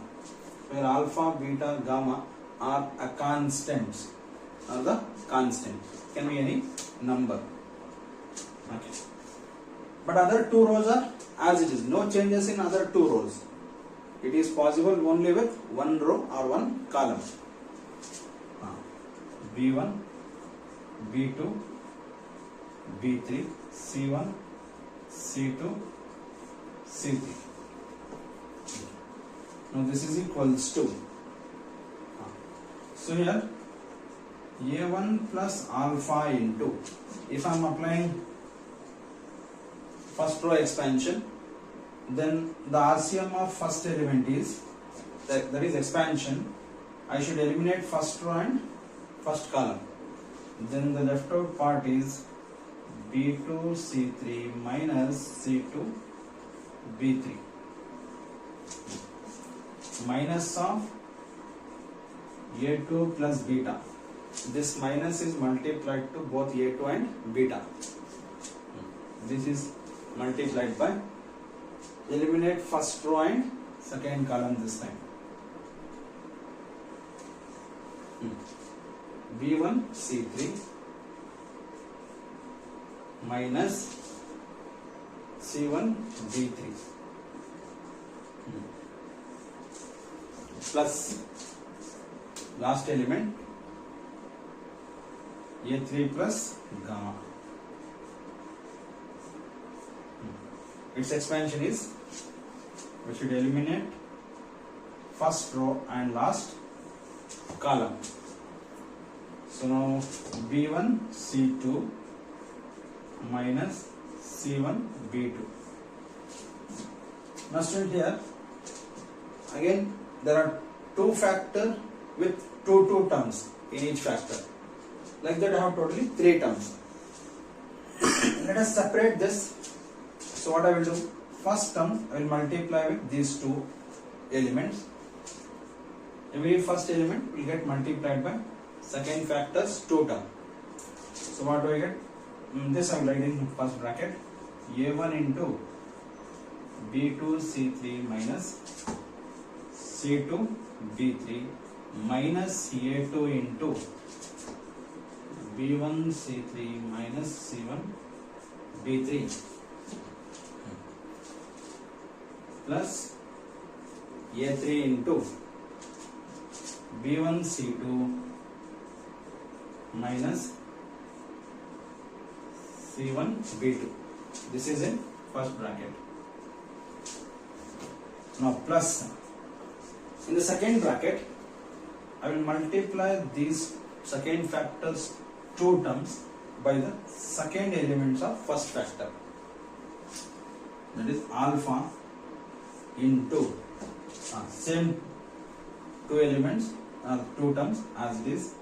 S1: where alpha, beta, gamma are a constants, are the constant, can be any number. Okay. But other two rows are as it is, no changes in other two rows. It is possible only with one row or one column. B1, B2, B3, C1, C2, C3. Now this is equals to, so here A1 plus alpha into, if I am applying first row expansion, then the RCM of first element is, that is expansion, I should eliminate first row and first column. Then the left out part is B2 C3 minus C2 B3 minus of A2 plus beta. This minus is multiplied to both A2 and beta. This is multiplied by, eliminate first row and second column this time. B1 C3 minus C1 B3 plus last element A3 plus gamma. Its expansion is, we should eliminate first row and last column. So now B1 C2 minus C1 B2. Now student, here again there are two factors with two terms in each factor. Like that I have totally three terms. Let us separate this. So what I will do, first term I will multiply with these two elements. Every first element will get multiplied by second factor's two term. So what do I get? This I will write in first bracket, A1 into B2 C3 minus C2 B3 minus A2 into B1 C3 minus C1 B3 plus A3 into B1 C2 minus C1 B2. This is in first bracket. Now plus, in the second bracket I will multiply these second factor's two terms by the second elements of first factor, that is alpha into same two elements or two terms as it is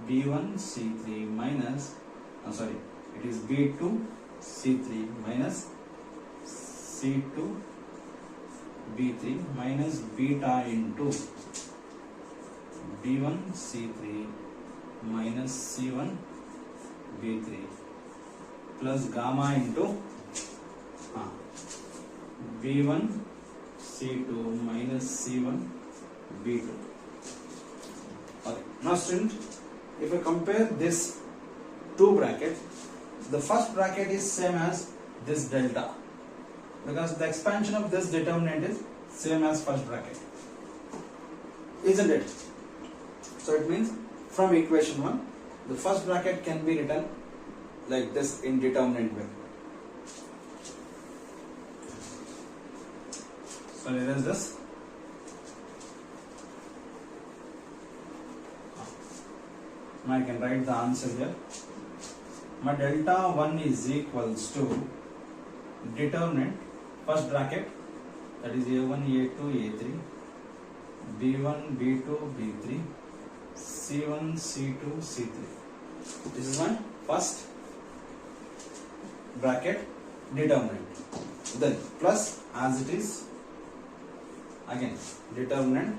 S1: B1 C3 minus, it is B2 C3 minus C2 B3 minus beta into B1 C3 minus C1 B3 plus gamma into B1 C2 minus C1 B2. Okay. Now student, if I compare this two brackets, the first bracket is same as this delta, because the expansion of this determinant is same as first bracket, isn't it? So it means from equation 1, the first bracket can be written like this in determinant way. So here is this. Now I can write the answer here. My delta 1 is equals to determinant, first bracket that is A1, A2, A3, B1, B2, B3, C1, C2, C3. This is my first bracket determinant. Then plus as it is again determinant.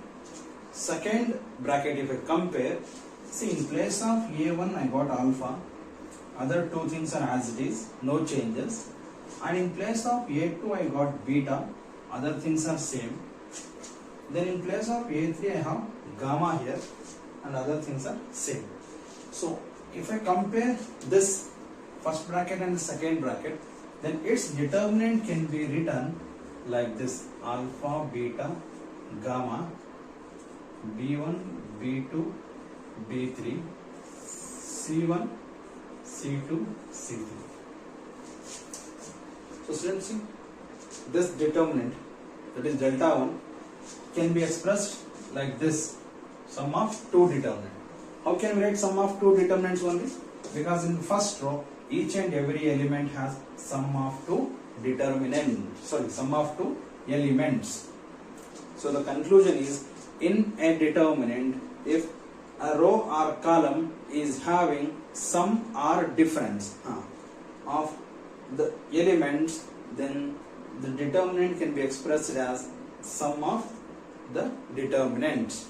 S1: Second bracket, if I compare, see in place of A1 I got alpha, other two things are as it is, no changes, and in place of A2 I got beta, other things are same. Then in place of A3 I have gamma here and other things are same. So if I compare this first bracket and the second bracket, then its determinant can be written like this: alpha, beta, gamma, B1, B2, B3, C1, C2, C3. So students, see, this determinant, that is delta 1, can be expressed like this: sum of two determinants. How can we write sum of two determinants only? Because in the first row, each and every element has sum of two sum of two elements. So the conclusion is, in a determinant, if a row or column is having sum or difference of the elements, then the determinant can be expressed as sum of the determinants.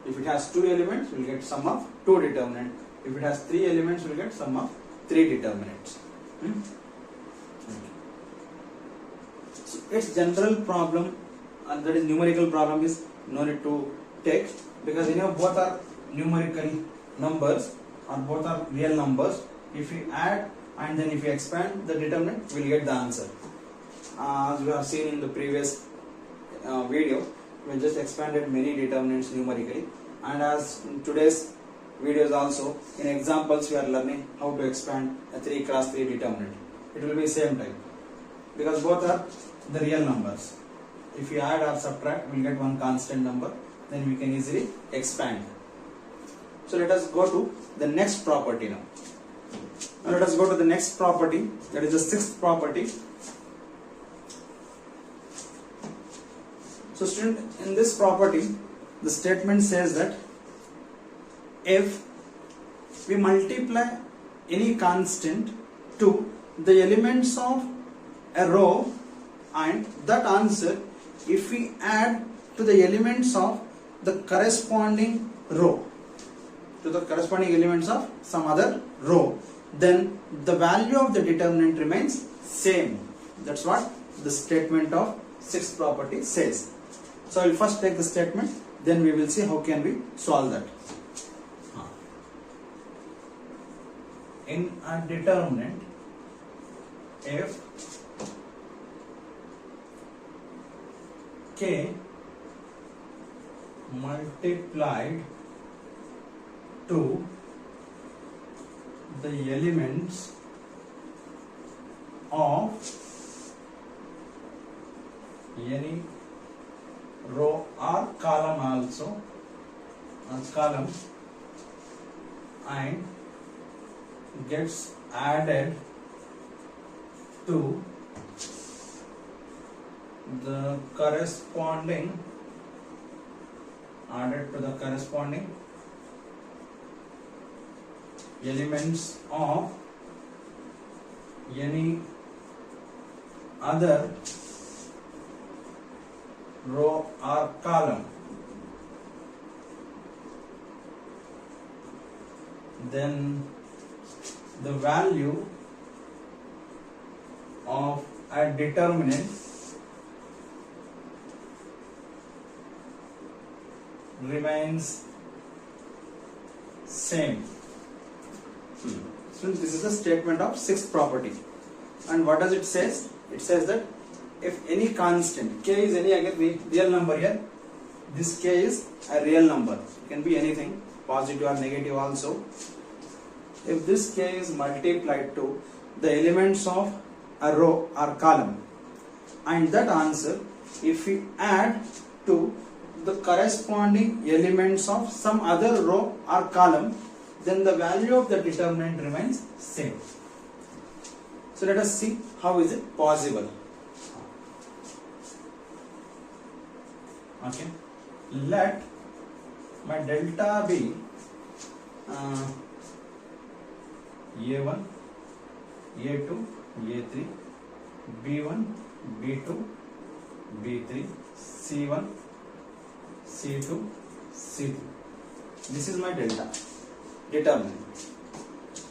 S1: If it has two elements, we will get sum of two determinants. If it has three elements, we will get sum of three determinants. So its general problem, that is numerical problem, is no need to take, because both are numerical numbers or both are real numbers. If we add and then if we expand the determinant, we will get the answer. As we have seen in the previous video, we just expanded many determinants numerically, and as in today's videos also, in examples we are learning how to expand a 3 cross 3 determinant. It will be same type, because both are the real numbers. If we add or subtract, we will get one constant number, then we can easily expand. So let us go to the next property now. Now let us go to the next property, that is the sixth property. So student, in this property, the statement says that if we multiply any constant to the elements of a row, and that answer, if we add to the elements of the corresponding row, to the corresponding elements of some other row, then the value of the determinant remains same. That's what the statement of sixth property says. So I will first take the statement, then we will see how can we solve that. In a determinant, if k multiplied to the elements of any row or column also, column, and gets added to the corresponding elements of any other row or column, then the value of a determinant remains same. So this is the statement of sixth property. And what does it says? It says that if any constant, k is any again real number here, this k is a real number, it can be anything, positive or negative also. If this k is multiplied to the elements of a row or column, and that answer, if we add to the corresponding elements of some other row or column, then the value of the determinant remains same. So let us see how is it possible. Okay, let my delta be A1, A2, A3, B1, B2, B3, C1, C2, C3. This is my delta determinant.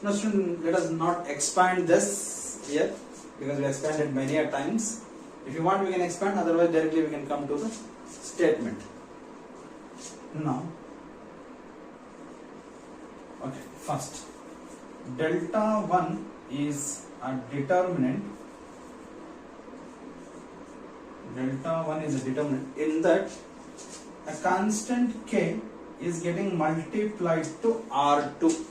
S1: Now student, let us not expand this here because we expanded many a times. If you want we can expand, otherwise directly we can come to the statement. Now, okay, first delta 1 is a determinant. Delta 1 is a determinant in that a constant k is getting multiplied to R2.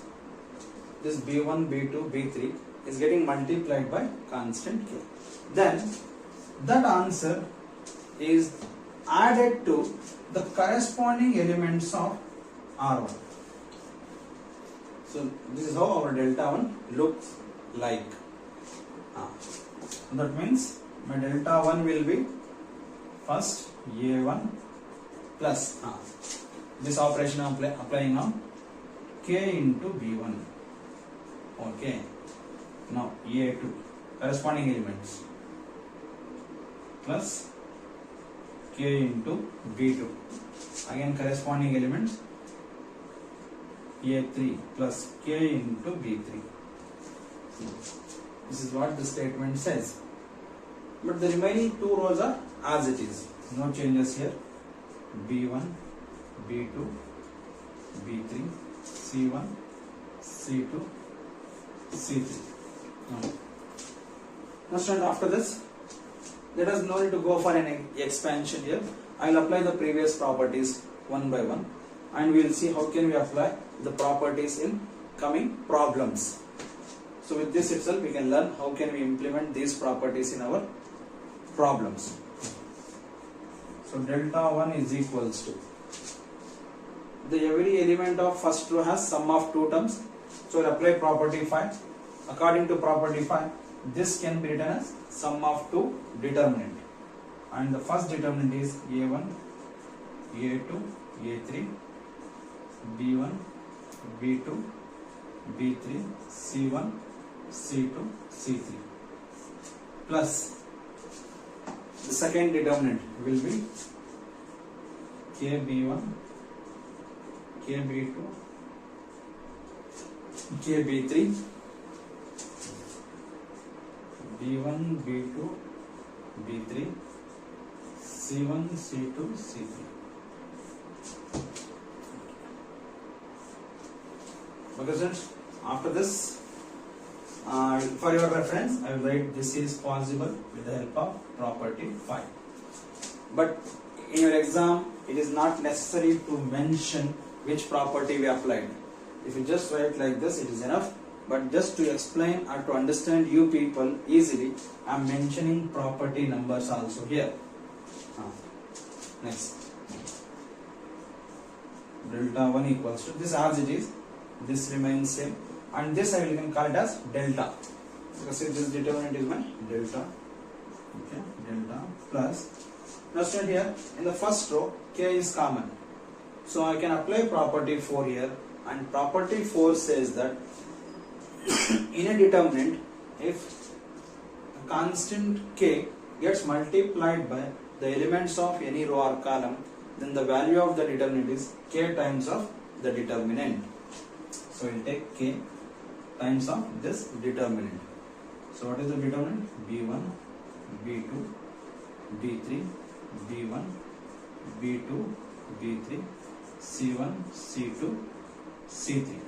S1: This B1, B2, B3 is getting multiplied by constant k. Then that answer is added to the corresponding elements of R1. So this is how our delta 1 looks like. That means my delta 1 will be first A1 plus this operation I am applying now, k into B1. Okay, now A2 corresponding elements plus k into B2, again corresponding elements A3 plus k into B3. This is what the statement says. But the remaining two rows are as it is, no changes here. B1, B2, B3, C1, C2, C3. Now student, after this, let us no need to go for an expansion here. I will apply the previous properties one by one, and we will see how can we apply the properties in coming problems. So with this itself we can learn how can we implement these properties in our problems. So delta 1 is equals to, the every element of first row has sum of two terms. So we apply property 5. According to property 5, this can be written as sum of two determinant, and the first determinant is A1, A2, A3, B1, B2, B3, C1, C2, C3 plus the second determinant will be KB1, KB2, KB3, B1, B2, B3, C1, C2, C3. Okay, students, after this, for your reference, I will write this is possible with the help of property 5. But in your exam, it is not necessary to mention which property we applied. If you just write like this, it is enough. But just to explain or to understand you people easily, I am mentioning property numbers also here. Next, delta 1 equals to this as it is. This remains same, and this I will call it as delta, because this determinant is my delta. Okay, delta plus. Now student, here in the first row k is common, so I can apply property 4 here, and property 4 says that in a determinant, if a constant k gets multiplied by the elements of any row or column, then the value of the determinant is k times of the determinant. So we'll take k times of this determinant. So what is the determinant? B1, B2, B3, B1, B2, B3, C1, C2, C3.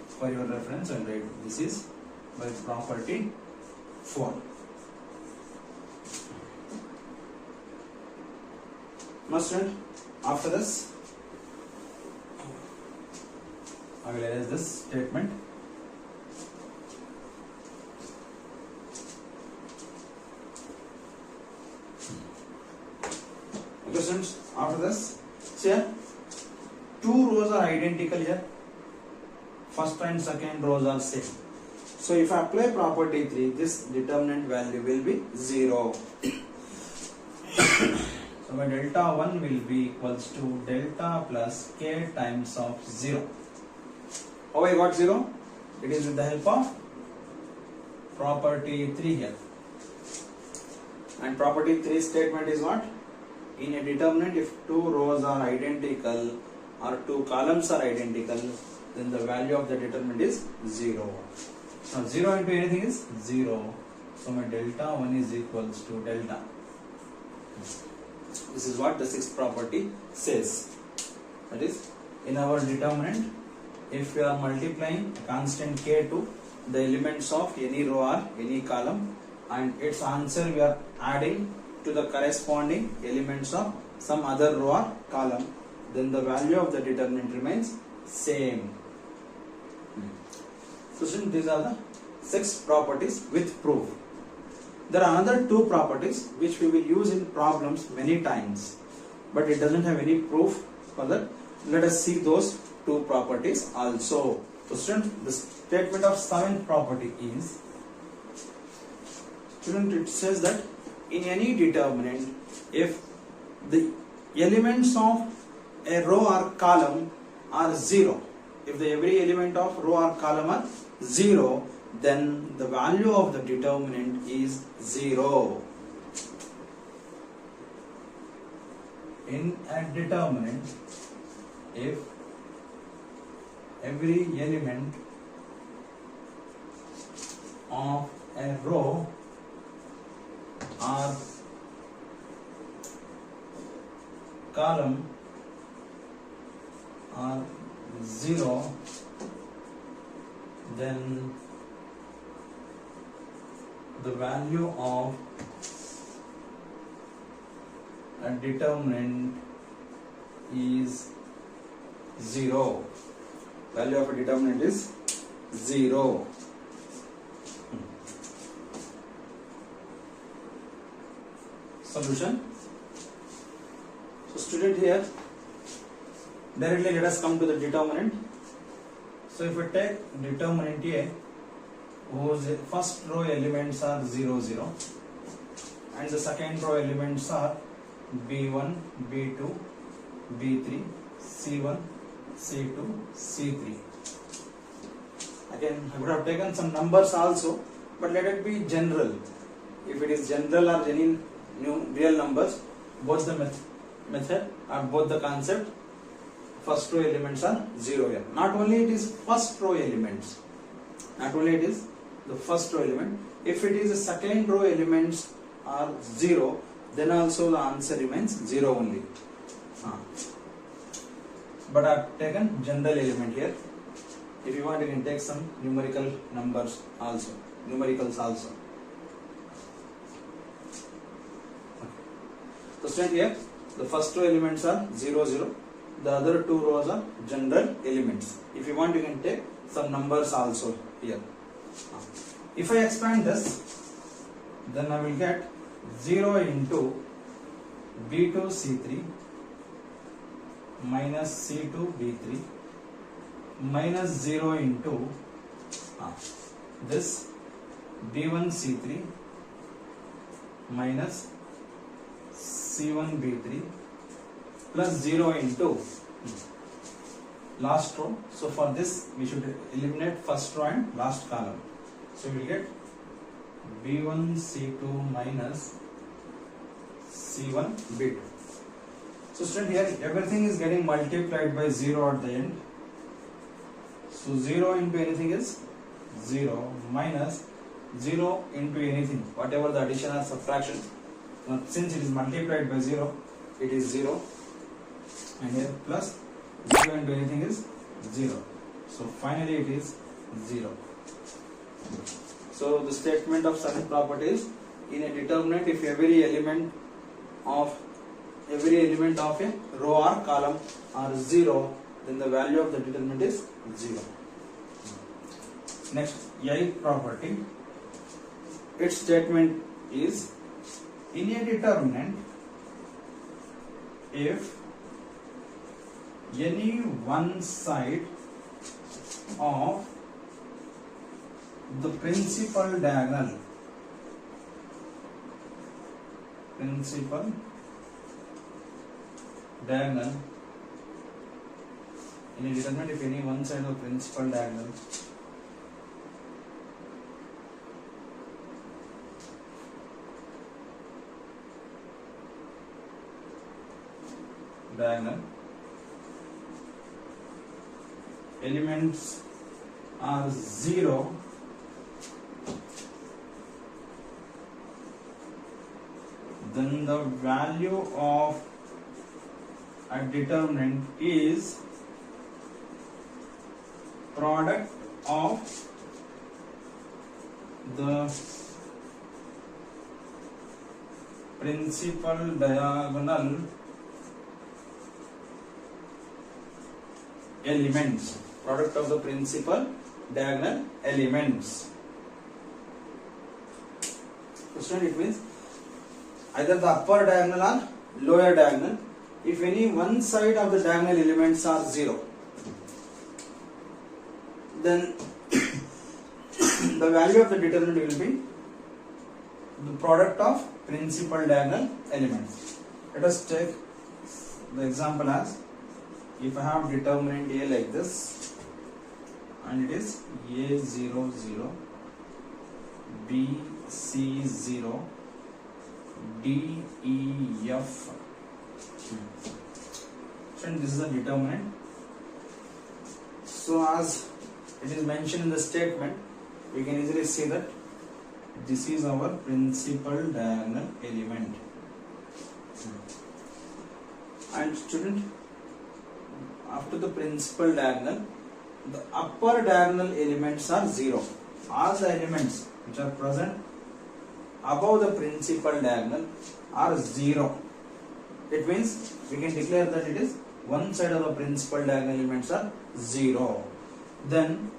S1: For your reference, I'll write this is by property 4. Now student, after this, I will erase this statement. Okay students, after this, see here, two rows are identical here. First and second rows are same. So if I apply property 3, this determinant value will be 0. So my delta 1 will be equals to delta plus k times of 0. How I got 0? It is with the help of property 3 here. And property 3 statement is what? In a determinant, if two rows are identical or two columns are identical, then the value of the determinant is 0. Now 0 into anything is 0. So my delta 1 is equals to delta. This is what the sixth property says. That is, in our determinant, if we are multiplying a constant k to the elements of any row or any column, and its answer we are adding to the corresponding elements of some other row or column, then the value of the determinant remains same. So since these are the 6 properties with proof. There are another 2 properties which we will use in problems many times, but it doesn't have any proof for that. Let us see those 2 properties also. So student, the statement of 7th property is, student, it says that in any determinant, if the elements of a row or column are 0, if the every element of row or column are 0, then the value of the determinant is 0. In a determinant, if every element of a row or column are 0, then the value of a determinant is 0. Value of a determinant is 0. Solution. So student, here directly let us come to the determinant. So if we take determinant A, whose first row elements are 0, 0, and the second row elements are B1, B2, B3, C1, C2, C3. Again, I would have taken some numbers also, but let it be general. If it is general or any new real numbers, both the method or both the concept, first row elements are 0 here. Not only it is first row elements, not only it is the first row element, if it is the second row elements are 0, then also the answer remains 0 only. But I have taken general element here. If you want, you can take some numerical numbers also, numericals also. So stand here, the first two elements are 0, 0. The other 2 rows are general elements. If you want, you can take some numbers also here. If I expand this, then I will get 0 into B2 C3 minus C2 B3 minus 0 into this B1 C3 minus C1 B3 plus 0 into last row. So for this we should eliminate first row and last column. So we will get B1 C2 minus C1 B2. So student, here everything is getting multiplied by 0 at the end. So 0 into anything is 0 minus 0 into anything, whatever the addition or subtraction. Now, since it is multiplied by 0, it is 0, and here plus 0 into anything is 0. So finally it is 0. So the statement of certain property is, in a determinant, if every element of a row or column are 0, then the value of the determinant is 0. Next, eighth property. Its statement is, in a determinant, if any one side of the principal diagonal, any determinant if any one side of principal diagonal elements are 0, then the value of a determinant is product of the principal diagonal elements. Product of the principal diagonal elements. So it means either the upper diagonal or lower diagonal. If any one side of the diagonal elements are 0, then the value of the determinant will be the product of principal diagonal elements. Let us take the example as, if I have determinant A like this, and it is A0 0, BC 0, DEF. So this is the determinant. So as it is mentioned in the statement, we can easily see that this is our principal diagonal element. And student, after the principal diagonal, the upper diagonal elements are 0. All the elements which are present above the principal diagonal are 0. It means we can declare that it is one side of the principal diagonal elements are 0. Then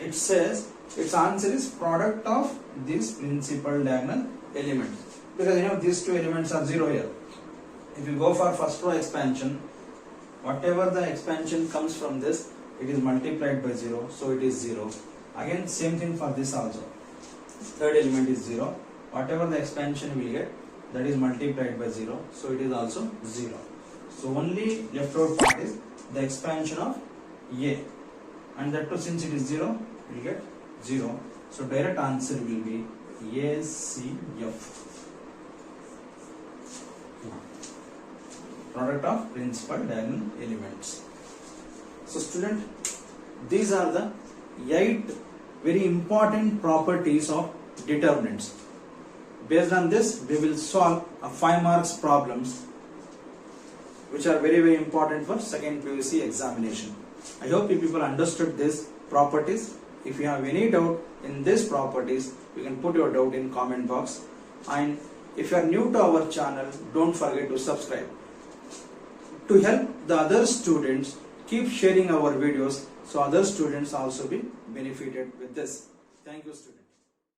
S1: it says its answer is product of these principal diagonal elements, because these two elements are 0 here. If you go for first row expansion, whatever the expansion comes from this, it is multiplied by 0, so it is 0. Again same thing for this also. Third element is 0. Whatever the expansion we get, that is multiplied by 0, so it is also 0. So only left out part is the expansion of A, and that too, since it is 0, we will get 0. So direct answer will be ACF. Product of principal diagonal elements. So student, these are the 8 very important properties of determinants. Based on this, we will solve a 5 marks problems which are very, very important for second PUC examination. I hope you people understood these properties. If you have any doubt in these properties, you can put your doubt in comment box. And if you are new to our channel, don't forget to subscribe. To help the other students, keep sharing our videos so other students also be benefited with this. Thank you, students.